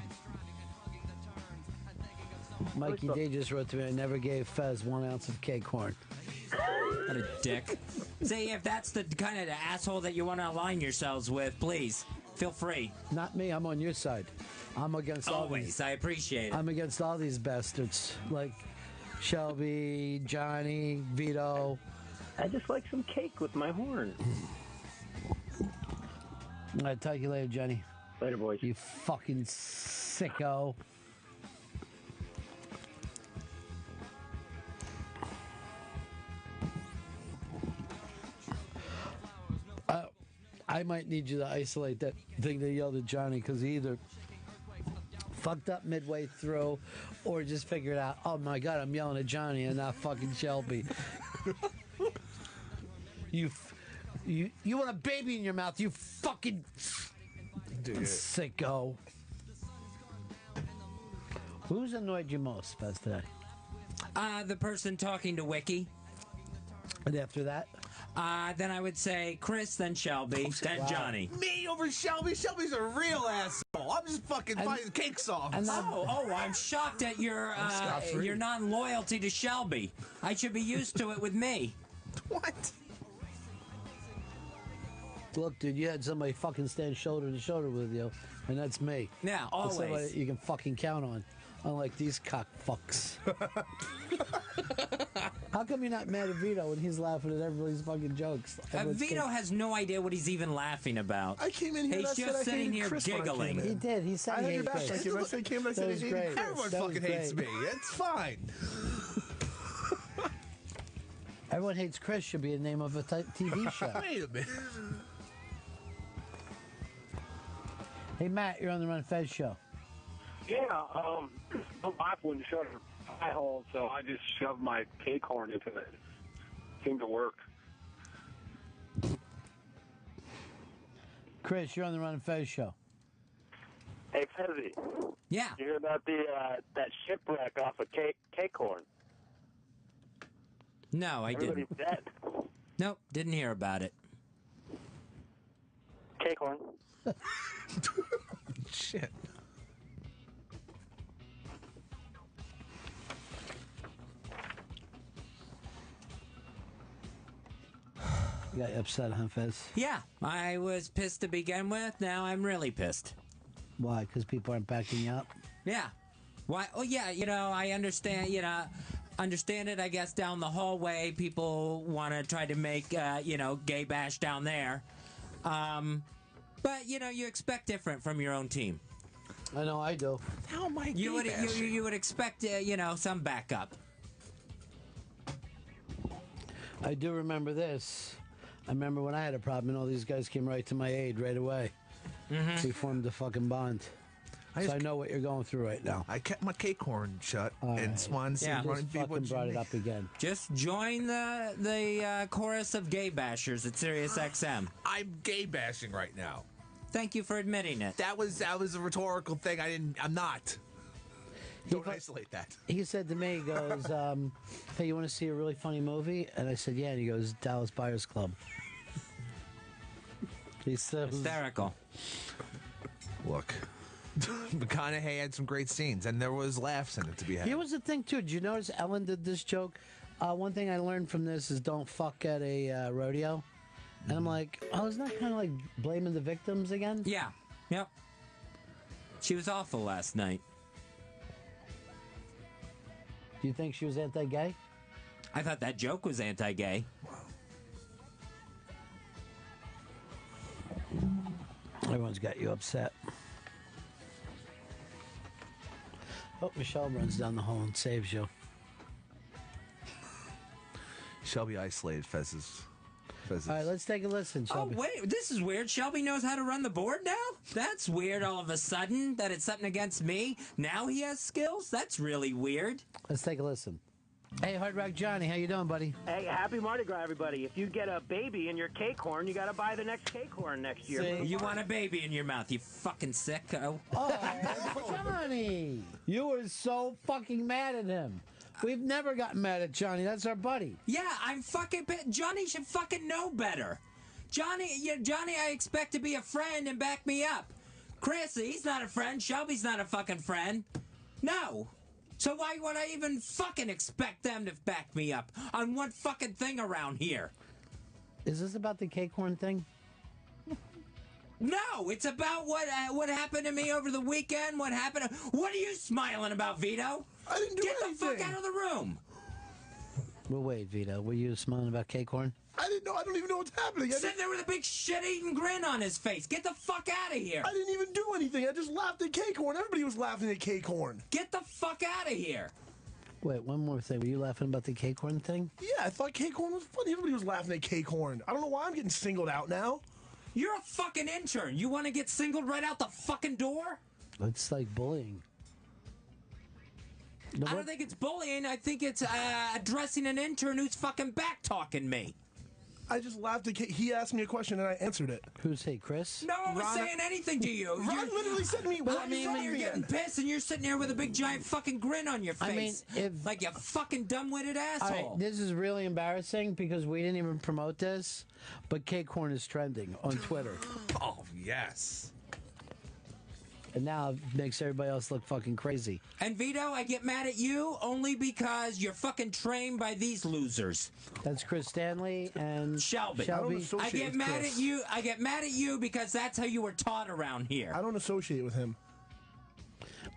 Mikey D just wrote to me, I never gave Fez 1 ounce of cake horn. What a dick. See, if that's the kind of asshole that you want to align yourselves with, please, feel free. Not me, I'm on your side. I'm against all Always, these. I appreciate it. I'm against all these bastards. Like Shelby, Johnny, Vito. I just like some cake with my horn. I'll talk to you later, Johnny. Later, boys. You fucking sicko. I might need you to isolate that thing that yelled at Johnny, because he either fucked up midway through or just figured out, oh my God, I'm yelling at Johnny and not fucking Shelby. You want a baby in your mouth, you fucking Sicko. Who's annoyed you most, Fez, today? The person talking to Wiki. And after that? Then I would say Chris, then Shelby, then Johnny. Me over Shelby? Shelby's a real asshole. I'm just fucking fighting cake songs. I'm shocked at your non-loyalty to Shelby. I should be used to it with me. What? Look, dude, you had somebody fucking stand shoulder to shoulder with you, and that's me. Yeah, That's always. somebody you can fucking count on. Unlike these cock fucks. How come you're not mad at Vito when he's laughing at everybody's fucking jokes? Vito has no idea what he's even laughing about. I came in here He's and I said just I sitting hated here Chris when I came giggling. in. He did. He said I he had your hated back. Chris. I came in and I said I hated Chris. Everyone That was fucking hates great. me. It's fine. Everyone Hates Chris should be the name of a TV show. Wait a minute. Hey, Matt, you're on the Ron and Fez Show. Yeah, my wife wouldn't shut her pie hole, so I just shoved my cake horn into it. Seemed to work. Chris, you're on the Ron and Fez Show. Hey, Fezzy. Yeah. You hear about that shipwreck off of cake horn? No, I didn't. Everybody's dead. Nope, didn't hear about it. Cake horn. Shit. You got upset, huh, Fez? Yeah, I was pissed to begin with. Now I'm really pissed. Why? Because people aren't backing you up? Yeah. Why? Oh, yeah, I understand, understand it, I guess, down the hallway. People want to try to make, gay bash down there. But, you expect different from your own team. I know I do. How am I You would expect, some backup. I do remember this. I remember when I had a problem and all these guys came right to my aid right away. Mm-hmm. We formed a fucking bond. So I know what you're going through right now. I kept my cake horn shut and Swansea running Just fucking brought it up again. Just join the chorus of gay bashers at Sirius XM. I'm gay bashing right now. Thank you for admitting it. That was a rhetorical thing. I'm not. Don't isolate that. He said to me, he goes, hey, you want to see a really funny movie? And I said, yeah. And he goes, Dallas Buyers Club. He said, hysterical. Look, McConaughey had some great scenes, and there was laughs in it to be had. Here was the thing, too. Did you notice Ellen did this joke? One thing I learned from this is don't fuck at a rodeo. And I'm like, oh, isn't that kind of like blaming the victims again? Yeah. Yep. She was awful last night. Do you think she was anti-gay? I thought that joke was anti-gay. Everyone's got you upset. Hope Michelle runs down the hall and saves you. Shelby isolated Fez's. All right, let's take a listen, Shelby. Oh, wait, this is weird. Shelby knows how to run the board now? That's weird all of a sudden, that it's something against me. Now he has skills? That's really weird. Let's take a listen. Hey, Hard Rock Johnny, how you doing, buddy? Hey, happy Mardi Gras, everybody. If you get a baby in your cake horn, you got to buy the next cake horn next year. You want a baby in your mouth, you fucking sicko. Oh, Johnny! You were so fucking mad at him. We've never gotten mad at Johnny. That's our buddy. Yeah, I'm fucking... Johnny should fucking know better. Johnny, I expect to be a friend and back me up. Chris, he's not a friend. Shelby's not a fucking friend. No. So why would I even fucking expect them to back me up on one fucking thing around here? Is this about the cake horn thing? No, it's about what happened to me over the weekend. What happened? What are you smiling about, Vito? I didn't do anything. Get the fuck out of the room. Well, wait, Vito. Were you smiling about cake horn? I didn't know. I don't even know what's happening. Sitting there with a big shit-eating grin on his face. Get the fuck out of here. I didn't even do anything. I just laughed at cake horn. Everybody was laughing at cake horn. Get the fuck out of here. Wait, one more thing. Were you laughing about the cake horn thing? Yeah, I thought cake horn was funny. Everybody was laughing at cake horn. I don't know why I'm getting singled out now. You're a fucking intern. You want to get singled right out the fucking door? It's like bullying. I don't think it's bullying. I think it's addressing an intern who's fucking back-talking me. I just laughed at he asked me a question and I answered it. Who's he, Chris? No one was saying anything to you. Ron literally said to me, I mean, you're getting pissed and you're sitting there with a big giant fucking grin on your face. I mean, like you fucking dumb-witted asshole. All right, this is really embarrassing because we didn't even promote this, but cake corn is trending on Twitter. Oh, yes. And now it makes everybody else look fucking crazy. And Vito, I get mad at you only because you're fucking trained by these losers. That's Chris Stanley and Shelby. I get mad at you. I get mad at you because that's how you were taught around here. I don't associate with him.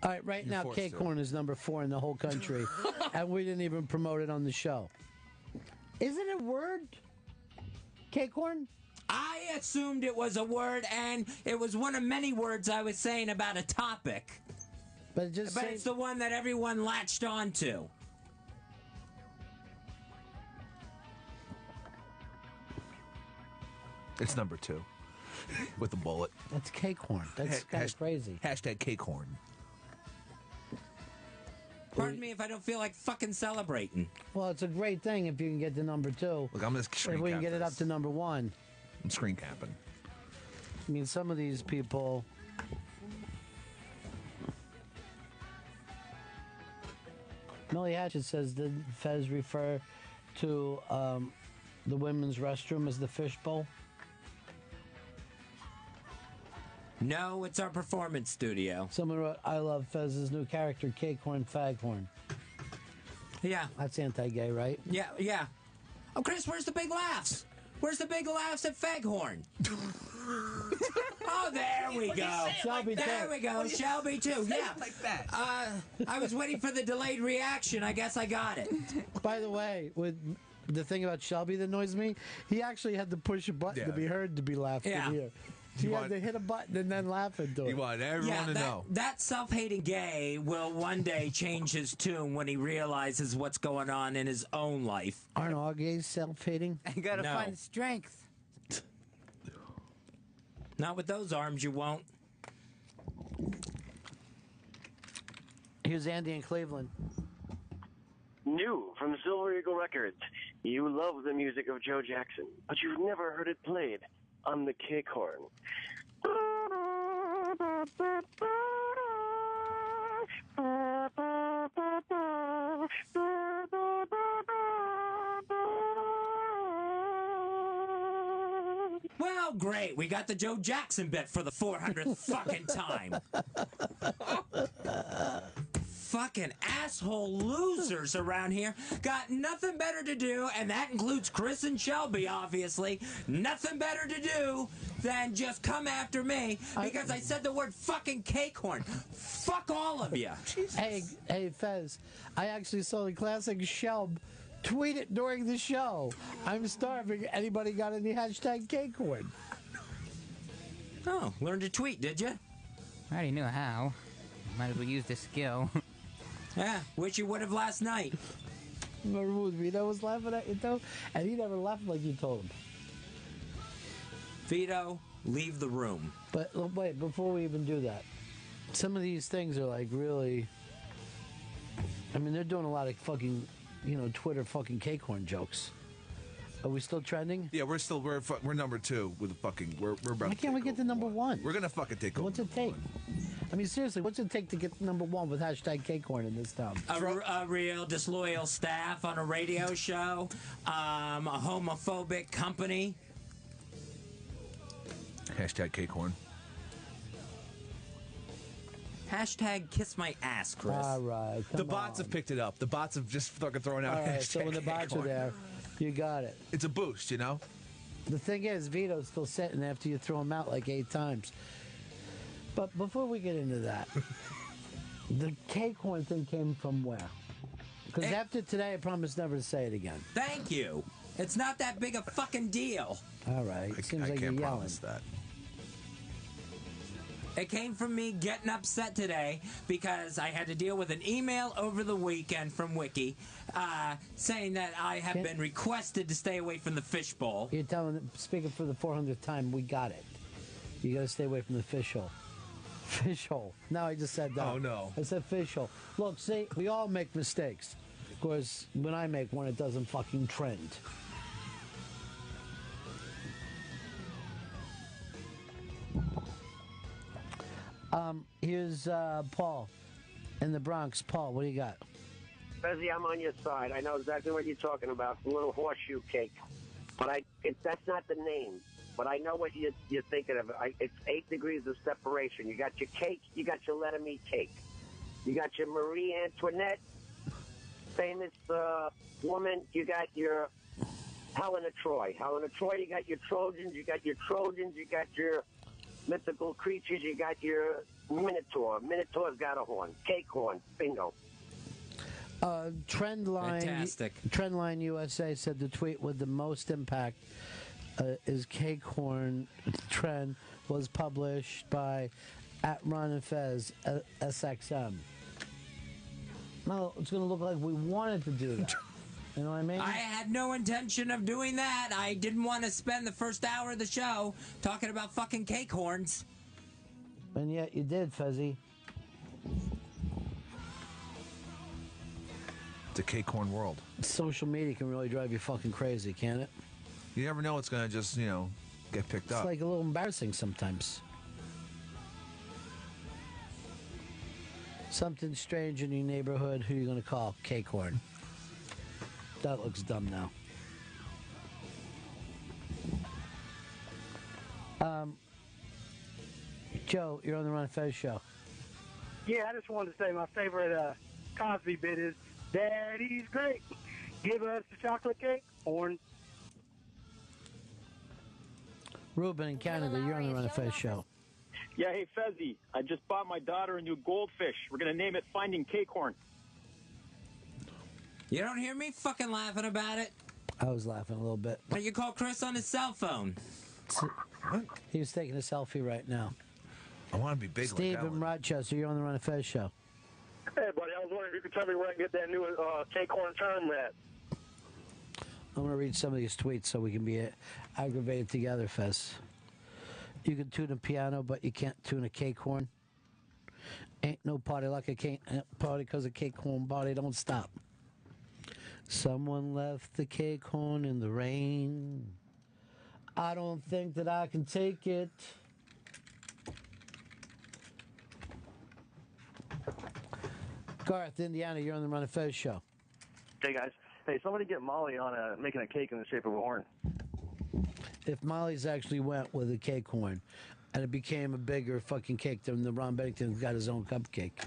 All right, right now, cake corn is number 4 in the whole country, and we didn't even promote it on the show. Is it a word? Cake corn? I assumed it was a word, and it was one of many words I was saying about a topic. But it's the one that everyone latched onto. It's number 2 with a bullet. That's cake corn. That's kind of crazy. Hashtag cake corn. Pardon me if I don't feel like fucking celebrating. Well, it's a great thing if you can get to number 2. Look, I'm going to screen if we can cap get it up to number 1. I'm screen capping. I mean, some of these people. Millie Hatchet says, did Fez refer to the women's restroom as the fishbowl? No, it's our performance studio. Someone wrote, I love Fez's new character, Cake Horn Faghorn. Yeah. That's anti-gay, right? Yeah, yeah. Oh, Chris, where's the big laughs? Where's the big laughs at Faghorn? Oh, there we go. Shelby there we go. Shelby too. Yeah. Like that. I was waiting for the delayed reaction. I guess I got it. By the way, with the thing about Shelby that annoys me, he actually had to push a button to be heard to be laughed Yeah. in here. He had to hit a button and then laugh into it. You want everyone to know. That self-hating gay will one day change his tune when he realizes what's going on in his own life. Aren't all gays self-hating? You gotta No. find strength. Not with those arms, you won't. Here's Andy in Cleveland. New from Silver Eagle Records. You love the music of Joe Jackson, but you've never heard it played on the cake horn. Well, great. We got the Joe Jackson bit for the 400th fucking time. Fucking asshole losers around here got nothing better to do, and that includes Chris and Shelby, obviously. Nothing better to do than just come after me because I said the word fucking cake horn. Fuck all of you. Hey, Fez, I actually saw the classic Shelb tweet it during the show. I'm starving. Anybody got any hashtag cake horn? Oh, learned to tweet, did you? I already knew how. Might as well use the skill. Yeah, wish you would have last night. Remember when Vito was laughing at you, though? And he never laughed like you told him. Vito, leave the room. But look, wait, before we even do that, some of these things are like really. I mean, they're doing a lot of fucking, Twitter fucking cake horn jokes. Are we still trending? Yeah, we're number 2 with the fucking. We're about. Why can't we get to number 1? We're gonna fucking take over. What's it take? I mean, seriously, what's it take to get to number 1 with hashtag cake horn in this town? A real disloyal staff on a radio show, a homophobic company. Hashtag cake horn. Hashtag kiss my ass, Chris. All right. The bots have picked it up. The bots have just fucking thrown out. All right, hashtag so when the cake bots are horn. there, you got it. It's a boost, you know? The thing is, Vito's still sitting after you throw him out like 8 times. But before we get into that, the cake horn thing came from where? Because after today, I promise never to say it again. Thank you. It's not that big a fucking deal. All right. Seems like you're can't yelling. promise that. It came from me getting upset today because I had to deal with an email over the weekend from Wiki saying that I have been requested to stay away from the fishbowl. You're telling, speaking for the 400th time, we got it. You got to stay away from the fish hole. Fish hole. No, I just said that. Oh, no. I said fish hole. Look, see, we all make mistakes. Of course, when I make one, it doesn't fucking trend. Here's Paul in the Bronx. Paul, what do you got? Fezzy, I'm on your side. I know exactly what you're talking about. The little horseshoe cake. But that's not the name. But I know what you're thinking of. It's 8 degrees of separation. You got your cake. You got your letter me cake. You got your Marie Antoinette, famous woman. You got your Helen of Troy. Helen of Troy, you got your Trojans. You got your Trojans. You got your mythical creatures. You got your Minotaur. Minotaur's got a horn. Cake horn. Bingo. Trendline USA said the tweet with the most impact is cake horn trend was published by @Ron and Fez SXM. Well, it's going to look like we wanted to do that. You know what I mean? I had no intention of doing that. I didn't want to spend the first hour of the show talking about fucking cake horns. And yet you did, Fezzy. The cake horn world. Social media can really drive you fucking crazy, can't it? You never know it's going to just, get picked up. It's like a little embarrassing sometimes. Something strange in your neighborhood, who are you going to call? Cake horn. That looks dumb now. Joe, you're on the Ron and Fez Show. Yeah, I just wanted to say my favorite Cosby bit is, Daddy's great. Give us the chocolate cake, horn. Ruben in Canada, you're on the Ron and Fez Show. Yeah, hey, Fezzy, I just bought my daughter a new goldfish. We're going to name it Finding Cakehorn. You don't hear me fucking laughing about it? I was laughing a little bit. Why don't you call Chris on his cell phone? He was taking a selfie right now. I want to be big Steve like that in one. Rochester, you're on the Ron and Fez Show. Hey, buddy, I was wondering if you could tell me where I can get that new cakehorn term at. I'm going to read some of these tweets so we can be aggravated together, Fez. You can tune a piano, but you can't tune a cake horn. Ain't no party like a cake party because a cake horn party don't stop. Someone left the cake horn in the rain. I don't think that I can take it. Garth, Indiana, you're on the Ron and Fez Show. Hey, guys. Hey, somebody get Molly on making a cake in the shape of a horn. If Molly's actually went with a cake horn and it became a bigger fucking cake than the Ron Bennington got his own cupcake,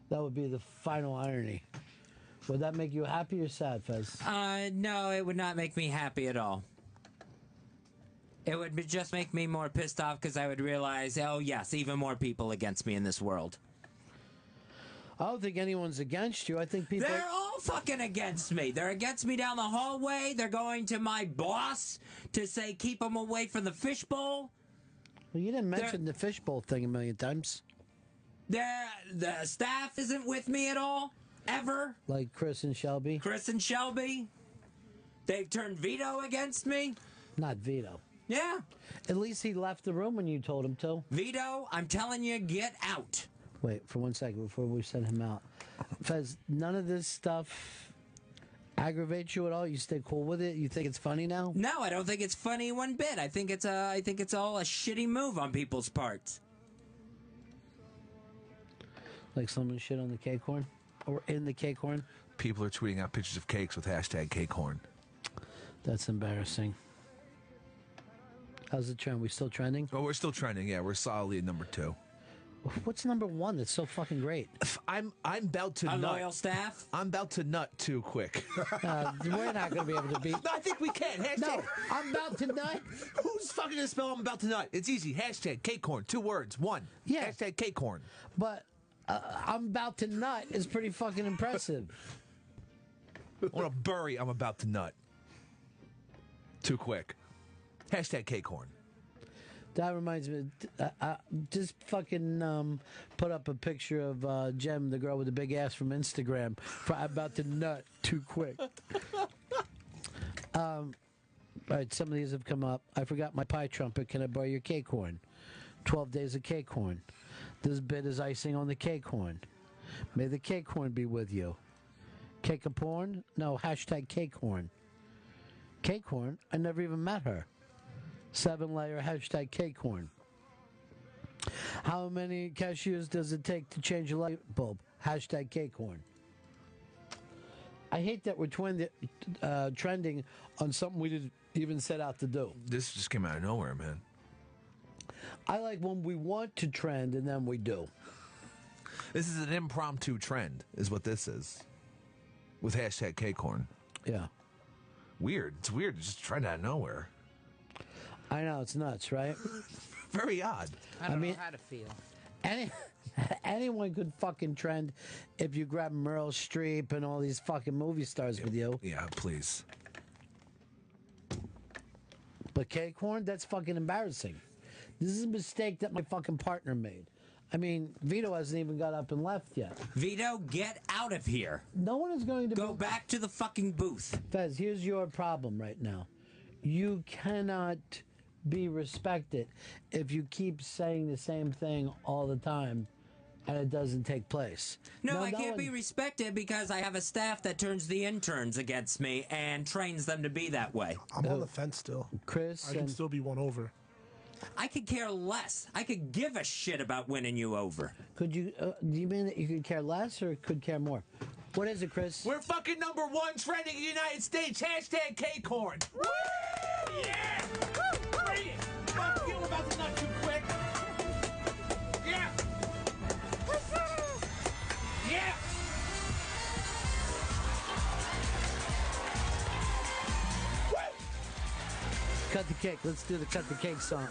that would be the final irony. Would that make you happy or sad, Fez? No, it would not make me happy at all. It would just make me more pissed off because I would realize, oh yes, even more people against me in this world. I don't think anyone's against you. I think people... They're all fucking against me. They're against me down the hallway. They're going to my boss to say keep them away from the fishbowl. Well, you didn't mention the fishbowl thing a million times. The staff isn't with me at all. Ever. Like Chris and Shelby? Chris and Shelby. They've turned Vito against me. Not Vito. Yeah. At least he left the room when you told him to. Vito, I'm telling you, get out. Wait for 1 second before we send him out. Fez, none of this stuff aggravates you at all? You stay cool with it? You think it's funny now? No, I don't think it's funny one bit. I think it's all a shitty move on people's parts. Like someone shit on the cake horn? Or in the cake horn? People are tweeting out pictures of cakes with hashtag cakehorn. That's embarrassing. How's the trend? We still trending? Oh, we're still trending. Yeah, we're solidly at number 2. What's number 1 that's so fucking great? I'm about to a nut. loyal staff? I'm about to nut too quick. We're not going to be able to beat... No, I think we can. Hashtag... No, I'm about to nut. Who's fucking going to spell I'm about to nut? It's easy. Hashtag cakehorn. 2 words. 1. Yeah. Hashtag cakehorn. But I'm about to nut is pretty fucking impressive. I want to bury I'm about to nut. Too quick. Hashtag cakehorn. That reminds me, just fucking put up a picture of Jem, the girl with the big ass from Instagram, for about to nut too quick. All right, some of these have come up. I forgot my pie trumpet. Can I borrow your cake horn? 12 days of cake horn. This bit is icing on the cake horn. May the cake horn be with you. Cake of porn? No, hashtag cake horn. Cake horn? I never even met her. 7-layer hashtag cake horn. How many cashews does it take to change a light bulb? Hashtag cake horn. I hate that we're trending on something we didn't even set out to do. This just came out of nowhere, man. I like when we want to trend and then we do. This is an impromptu trend, is what this is. With hashtag cake horn. Yeah. Weird. It's weird. It's just a trend out of nowhere. I know, it's nuts, right? Very odd. I don't know how to feel. Anyone could fucking trend if you grab Meryl Streep and all these fucking movie stars with you. Yeah, please. But cake horn, that's fucking embarrassing. This is a mistake that my fucking partner made. I mean, Vito hasn't even got up and left yet. Vito, get out of here. No one is going to go back to the fucking booth. Fez, here's your problem right now. You cannot be respected if you keep saying the same thing all the time and it doesn't take place. No, I can't be respected because I have a staff that turns the interns against me and trains them to be that way. I'm on the fence still. Chris, I can still be won over. I could care less. I could give a shit about winning you over. Could you? Do you mean that you could care less or could care more? What is it, Chris? We're fucking #1 trending in the United States. Hashtag cake horn. Woo! Yeah! Bring it! Fuck you, about to nut too quick. Yeah! Yeah! Cut the cake. Let's do the cut the cake song.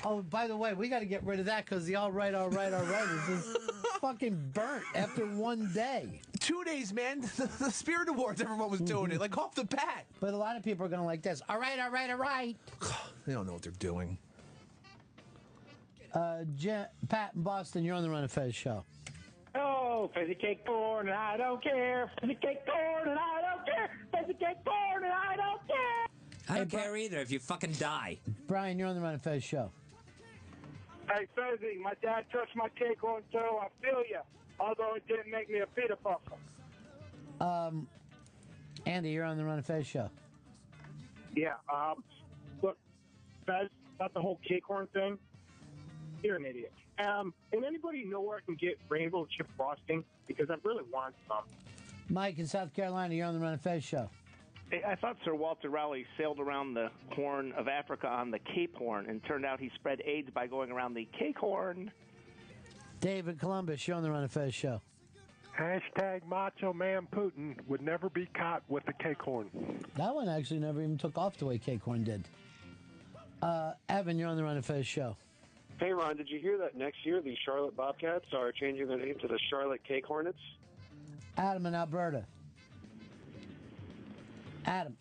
Oh, by the way, we got to get rid of that because the all right is just fucking burnt after one day. 2 days, man. The Spirit Awards, everyone was doing it, like off the bat. But a lot of people are going to like this. All right. They don't know what they're doing. Pat in Boston, you're on the Ron and Fez Show. Oh, fizzy cake corn and I don't care. Fizzy cake corn and I don't care. Fizzy cake corn and I don't care. I don't care either if you fucking die. Brian, you're on the Ron and Fez Show. Hey, Fezzy, my dad touched my cake corn too. I feel you. Although it didn't make me a pita puffer. Andy, you're on the Ron and Fez Show. Yeah, look, Fez, about the whole cake horn thing, you're an idiot. And anybody know where I can get rainbow chip frosting? Because I really want some. Mike in South Carolina, you're on the Ron and Fez Show. I thought Sir Walter Raleigh sailed around the Horn of Africa on the Cape Horn, and turned out he spread AIDS by going around the Cake Horn. David Columbus, you're on the Ron and Fez Show. Hashtag Macho Man Putin would never be caught with the cake horn. That one actually never even took off the way cake horn did. Evan, you're on the Ron and Fez Show. Hey, Ron, did you hear that next year the Charlotte Bobcats are changing their name to the Charlotte Cake Hornets? Adam in Alberta. Adam.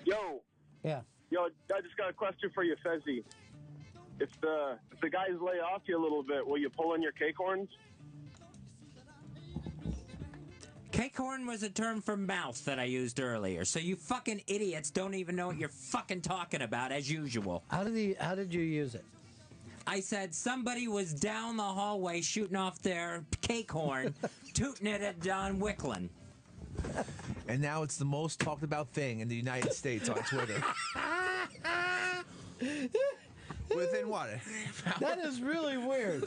Yo. Yeah. Yo, I just got a question for you, Fezzy. If the guys lay off you a little bit, will you pull in your cake horns? Cake horn was a term for mouth that I used earlier, so you fucking idiots don't even know what you're fucking talking about, as usual. How did you use it? I said somebody was down the hallway shooting off their cake horn, tooting it at Don Wicklin. And now it's the most talked about thing in the United States on Twitter. Within what? That is really weird.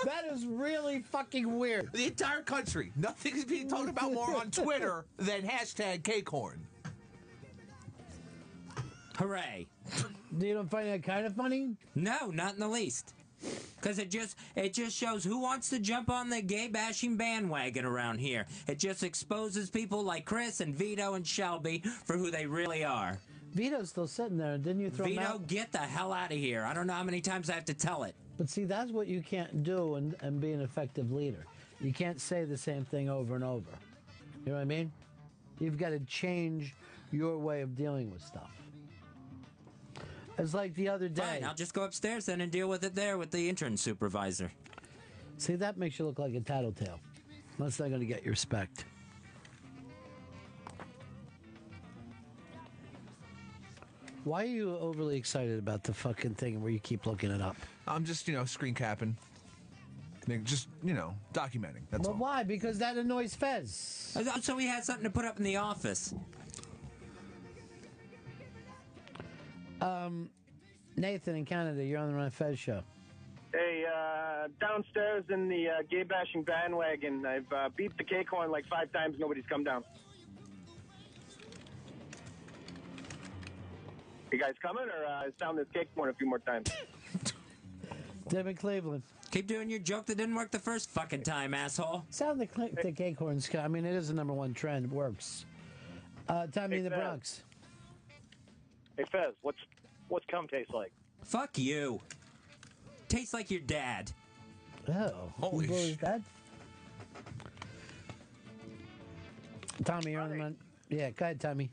That is really fucking weird. The entire country. Nothing's being talked about more on Twitter than hashtag cake horn. Hooray. You don't find that kind of funny? No, not in the least. Because it just shows who wants to jump on the gay bashing bandwagon around here. It just exposes people like Chris and Vito and Shelby for who they really are. Vito's still sitting there. Didn't you throw him Vito, out? get the hell out of here. I don't know how many times I have to tell it. But see, that's what you can't do and be an effective leader. You can't say the same thing over and over. You know what I mean? You've got to change your way of dealing with stuff. It's like the other day. Fine, I'll just go upstairs then and deal with it there with the intern supervisor. See, that makes you look like a tattletale. That's not going to get your respect. Why are you overly excited about the fucking thing where you keep looking it up? I'm just, screen capping. Just, documenting. That's But all. why? Because that annoys Fez. So he had something to put up in the office. Nathan in Canada, you're on the Ron and Fez Show. Hey, downstairs in the gay bashing bandwagon, I've beeped the cake horn like 5 times. Nobody's come down. You guys coming, or sound this cake horn a few more times? Tim in Cleveland. Keep doing your joke that didn't work the first fucking time, asshole. Sound the cake horns. I mean, it is the number one trend. It works. Tommy in the Bronx. Hey, Fez, what's cum taste like? Fuck you. Tastes like your dad. Oh, holy shit! That? Tommy, you're on the run. Yeah, go ahead, Tommy.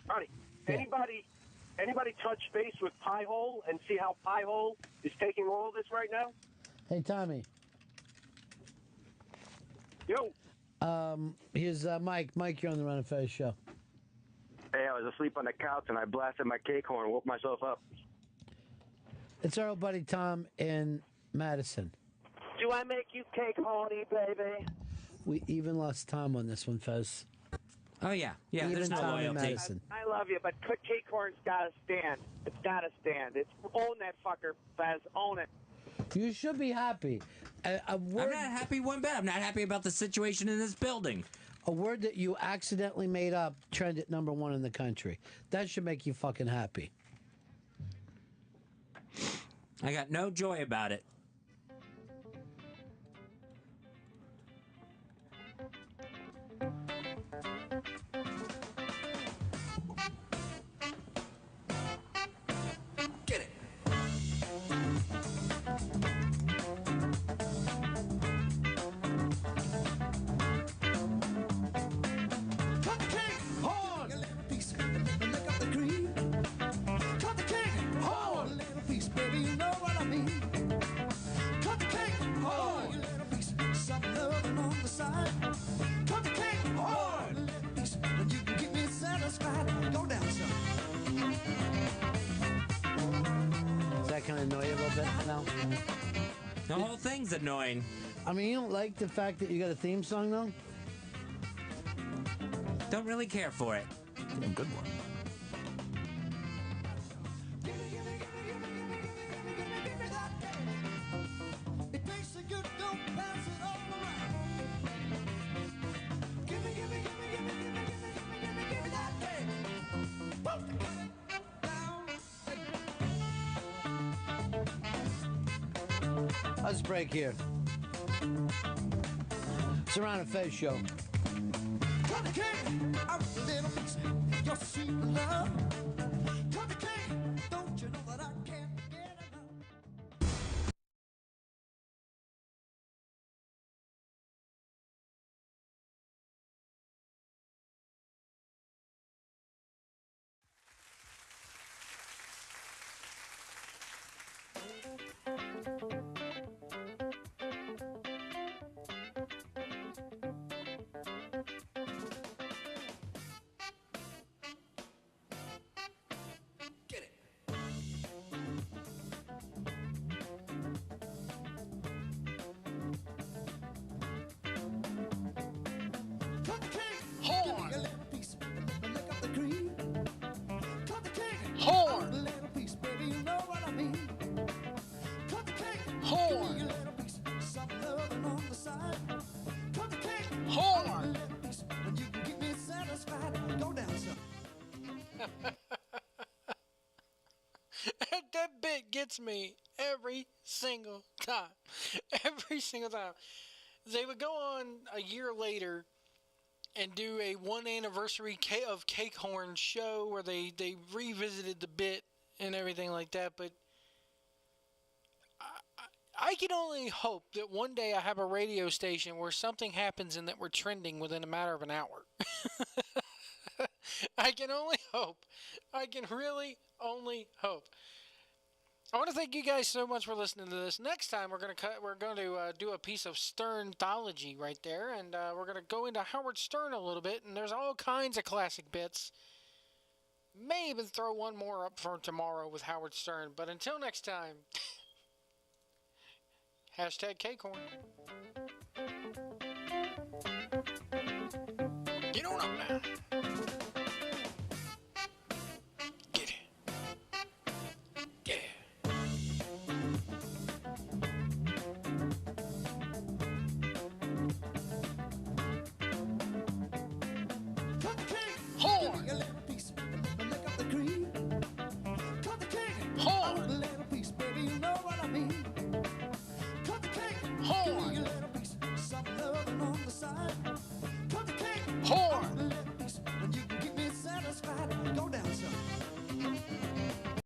Ronnie, Yeah. anybody touch base with Pie Hole and see how Pie Hole is taking all of this right now? Hey, Tommy. Yo. Here's Mike. Mike, you're on the Ron and Fez Show. Hey, I was asleep on the couch and I blasted my cake horn and woke myself up. It's our old buddy Tom in Madison. Do I make you cake horny, baby? We even lost Tom on this one, Fez. Oh, yeah. Yeah, even there's no Tom in loyalty. Madison. I love you, but cake horn's got to stand. It's got to stand. Own that fucker, Fez. Own it. You should be happy. I'm not happy one bit. I'm not happy about the situation in this building. A word that you accidentally made up trended #1 in the country. That should make you fucking happy. I got no joy about it. Get it. Cut the cake horn. A little piece, lick up the cream. Cut the cake horn. A little piece, baby, you know what I mean. Cut the cake horn. A little piece, something loving on the side. Cut the cake horn. A little piece, when you can keep me satisfied. Go down some. Does that kind of annoy you a little bit now? The whole thing's annoying. I mean, you don't like the fact that you got a theme song, though? Don't really care for it. A good one. It tastes so good, don't pass it all around. Give me that cake. Let's break here. It's the Ron and Fez Show. Cut the cake, a little piece, your sweet love. Cut the cake, don't you know that I can't get enough? Get it. Cut the cake, horn. Give me a little piece, lick up the cream. Cut the cake, horn. A little piece, baby, you know what I mean. Cut the cake, horn. Give me a little piece, something loving on the side. Cut the cake, horn. A little piece, when you can keep me satisfied. Go down some. That bit gets me every single time. Every single time. They would go on a year later and do a 1 anniversary of Cake Horn show where they revisited the bit and everything like that. But I can only hope that one day I have a radio station where something happens and that we're trending within a matter of an hour. I can only hope. I can really only hope. I want to thank you guys so much for listening to this. Next time we're going to do a piece of Stern-thology right there, and we're going to go into Howard Stern a little bit, and there's all kinds of classic bits. May even throw one more up for tomorrow with Howard Stern, but until next time, hashtag Cakecorn. Get on up now.